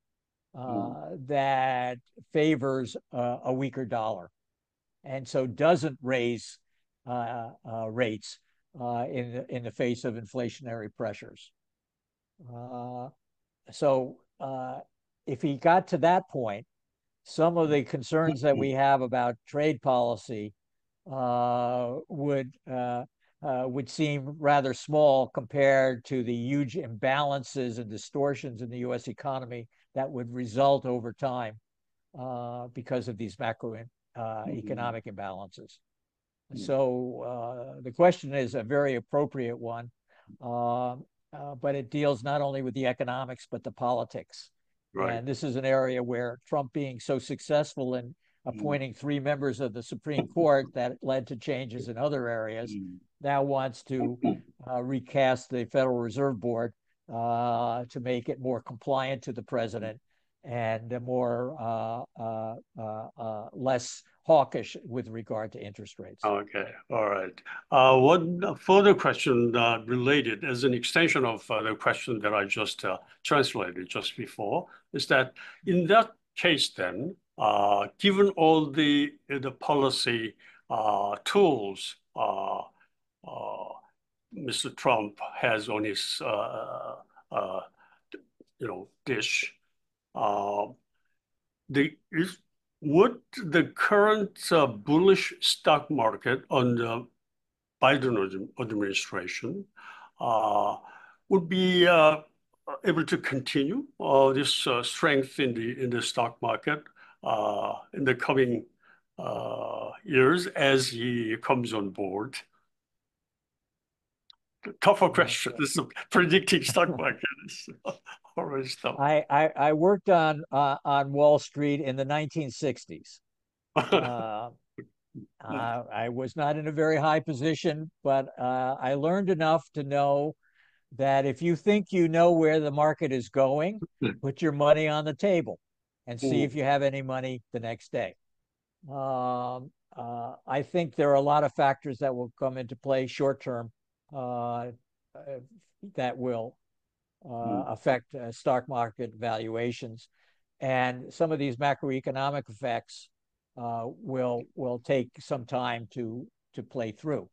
that favors a weaker dollar, and so doesn't raise rates in the face of inflationary pressures. So if he got to that point, some of the concerns that we have about trade policy would seem rather small compared to the huge imbalances and distortions in the U.S. economy that would result over time because of these macroeconomic imbalances. So the question is a very appropriate one, but it deals not only with the economics, but the politics. Right. And this is an area where Trump, being so successful in appointing 3 members of the Supreme Court that led to changes in other areas, now wants to recast the Federal Reserve Board to make it more compliant to the president and more less hawkish with regard to interest rates. Okay, all right. One further question related as an extension of the question that I just translated just before is that in that case then, given all the policy tools Mr. Trump has on his dish, would the current bullish stock market on the Biden administration would be able to continue this strength in the stock market in the coming years as he comes on board? Tougher question. This is predicting stock market. Always tough. I worked on Wall Street in the 1960s. I was not in a very high position, but I learned enough to know that if you think you know where the market is going, put your money on the table and see if you have any money the next day. I think there are a lot of factors that will come into play short term that will affect stock market valuations, and some of these macroeconomic effects will take some time to play through.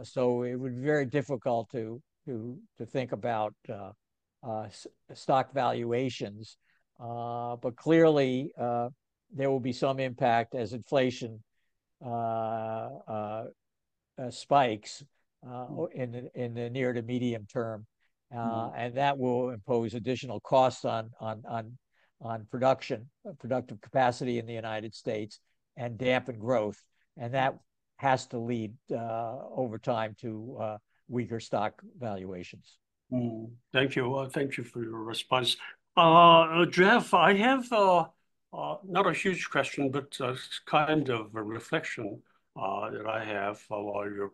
So it would be very difficult to think about stock valuations, but clearly there will be some impact as inflation spikes in the near to medium term, and that will impose additional costs on productive capacity in the United States and dampen growth, and that has to lead over time to weaker stock valuations. Thank you. Thank you for your response. Jeff, I have not a huge question, but kind of a reflection that I have while you're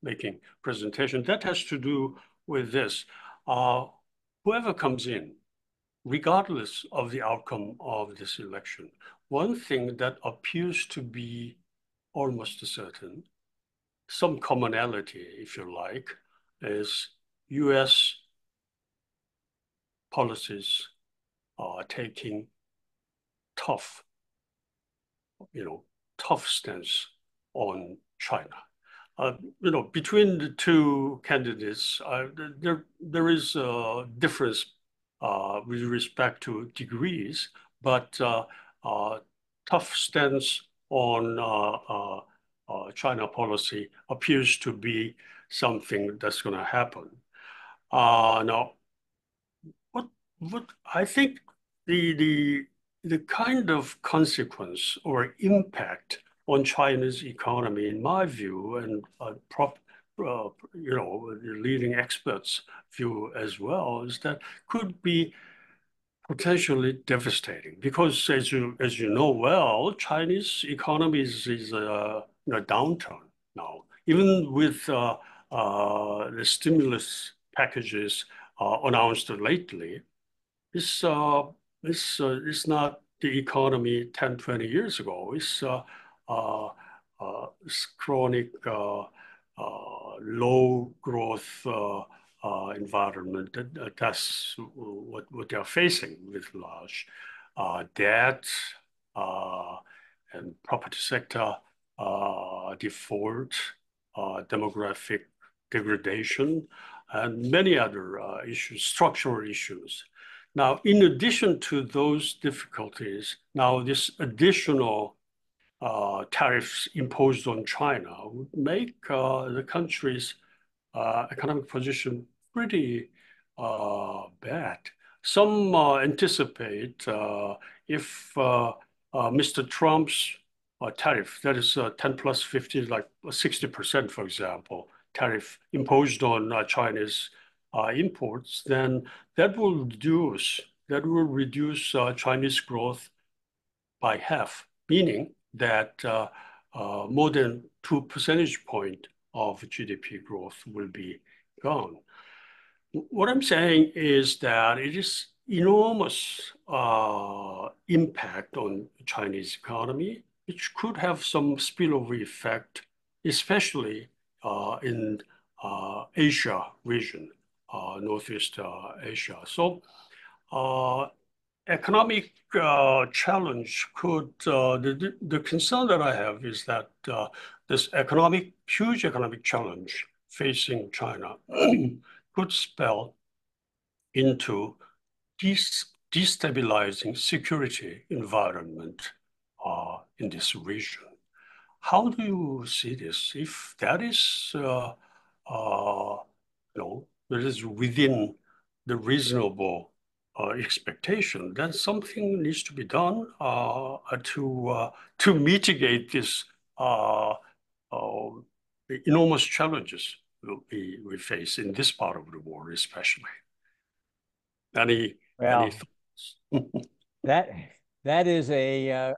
making presentation. That has to do with this. Whoever comes in, regardless of the outcome of this election, one thing that appears to be almost certain, some commonality, if you like, is U.S. policies are taking tough, tough stance on China. Between the two candidates, there is a difference with respect to degrees, but tough stance on China policy appears to be something that's going to happen. Now, what I think the kind of consequence or impact on China's economy, in my view, and the leading experts' view as well, is that could be potentially devastating because, as you know well, Chinese economy is in a downturn now. Even with the stimulus packages announced lately, it's not the economy 10, 20 years ago. It's chronic low growth environment. That's what they're facing with large debt and property sector default, demographic degradation, and many other issues, structural issues. Now, in addition to those difficulties, now this additional tariffs imposed on China would make the country's economic position pretty bad. Some anticipate if Mr. Trump's tariff, that is 10 plus 50, like 60%, for example, tariff imposed on China's imports, then that will reduce Chinese growth by half, meaning that more than 2 percentage points of GDP growth will be gone. What I'm saying is that it is enormous impact on Chinese economy, which could have some spillover effect, especially in Asia region, Northeast Asia. So economic challenge could, the concern that I have is that this huge economic challenge facing China could spell into destabilizing security environment in this region. How do you see this? If that is, that is within the reasonable expectation, then something needs to be done to mitigate this enormous challenges we face in this part of the world, especially. Any thoughts? that is a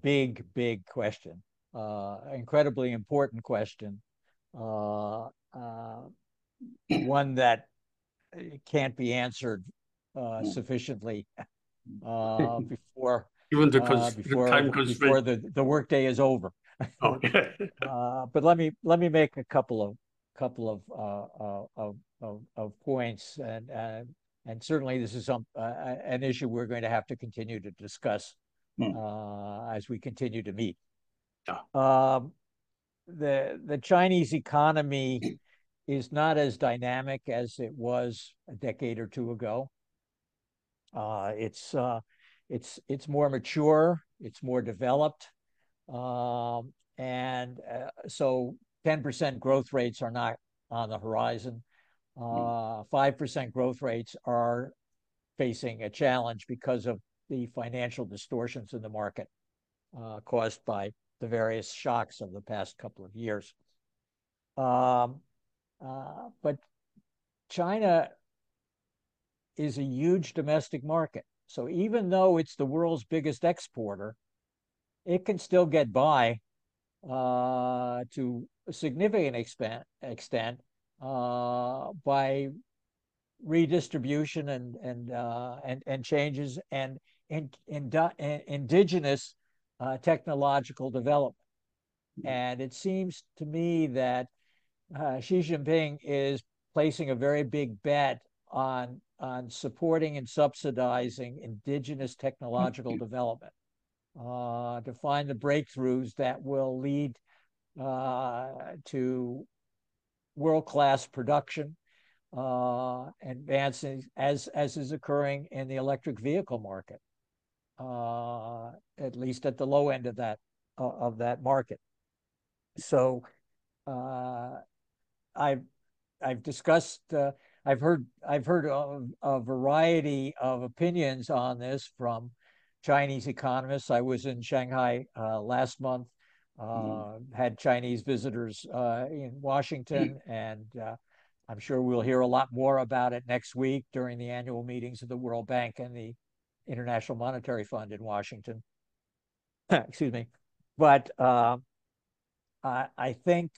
big question, incredibly important question, one that can't be answered sufficiently before the workday is over. Okay. But let me make a couple of points, and certainly this is an issue we're going to have to continue to discuss as we continue to meet. Yeah. The Chinese economy is not as dynamic as it was a decade or two ago. It's more mature, it's more developed, and so 10% growth rates are not on the horizon. 5% growth rates are facing a challenge because of the financial distortions in the market caused by the various shocks of the past couple of years. But China is a huge domestic market. So even though it's the world's biggest exporter, it can still get by to a significant extent by redistribution and changes and indigenous technological development. And it seems to me that Xi Jinping is placing a very big bet on supporting and subsidizing indigenous technological development. to find the breakthroughs that will lead to world-class production, advances as is occurring in the electric vehicle market, at least at the low end of that market. So I've discussed. I've heard a variety of opinions on this from Chinese economists. I was in Shanghai last month. Had Chinese visitors in Washington, and I'm sure we'll hear a lot more about it next week during the annual meetings of the World Bank and the International Monetary Fund in Washington. Excuse me. But I think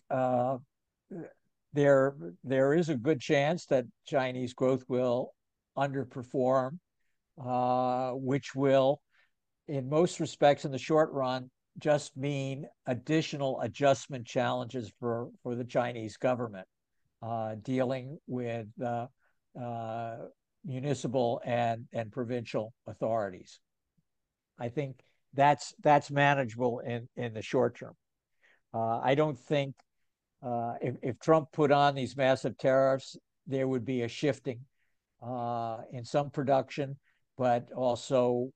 there is a good chance that Chinese growth will underperform, which will, in most respects, in the short run, just mean additional adjustment challenges for the Chinese government, dealing with municipal and provincial authorities. I think that's manageable in the short term. I don't think if Trump put on these massive tariffs, there would be a shifting in some production, but also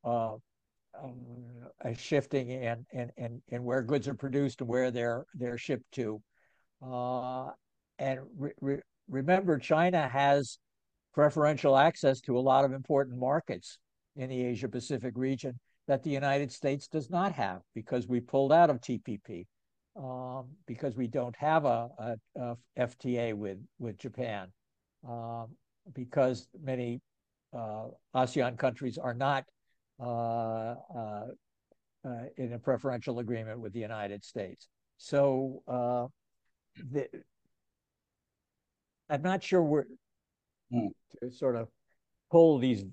a shifting in where goods are produced and where they're shipped to. And remember, China has preferential access to a lot of important markets in the Asia Pacific region that the United States does not have, because we pulled out of TPP, because we don't have a FTA with Japan, because many ASEAN countries are not in a preferential agreement with the United States. So I'm not sure where to sort of pull these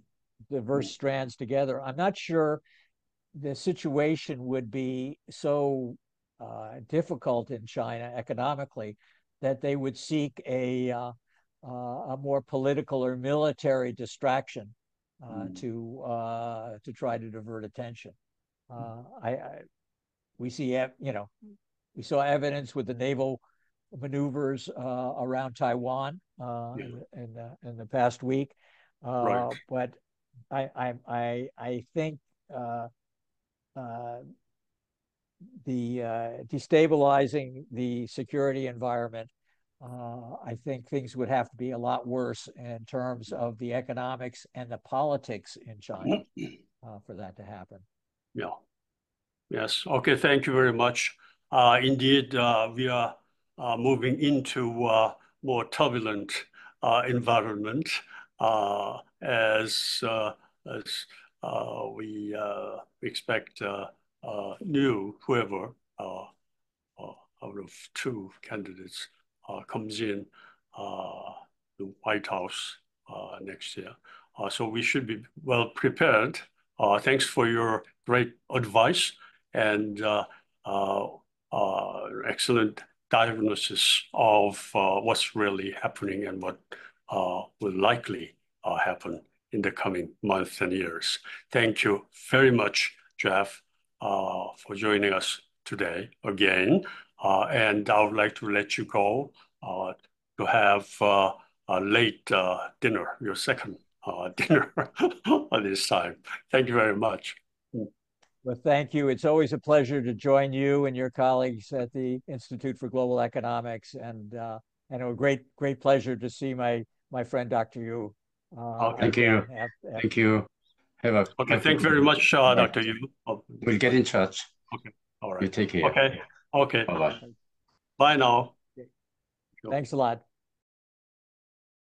diverse strands together. I'm not sure the situation would be so difficult in China economically that they would seek a more political or military distraction to try to divert attention. We saw evidence with the naval maneuvers around Taiwan in the past week, Right. but I think the destabilizing the security environment, I think things would have to be a lot worse in terms of the economics and the politics in China for that to happen. Yeah. Yes. Okay. Thank you very much. Indeed, we are moving into more turbulent environment as we expect new whoever out of two candidates comes in the White House next year. So we should be well prepared. Thanks for your great advice and excellent diagnosis of what's really happening and what will likely happen in the coming months and years. Thank you very much, Jeff, for joining us today again. And I would like to let you go to have a late dinner, your second dinner at this time. Thank you very much. Well, thank you. It's always a pleasure to join you and your colleagues at the Institute for Global Economics, and a great pleasure to see my friend Dr. Yu. Thank you. Thank you. Okay. Thank you very much, Dr. Yu. We'll get in touch. Okay. All right. You take care. Okay. Okay. Bye-bye. Bye now. Thanks a lot.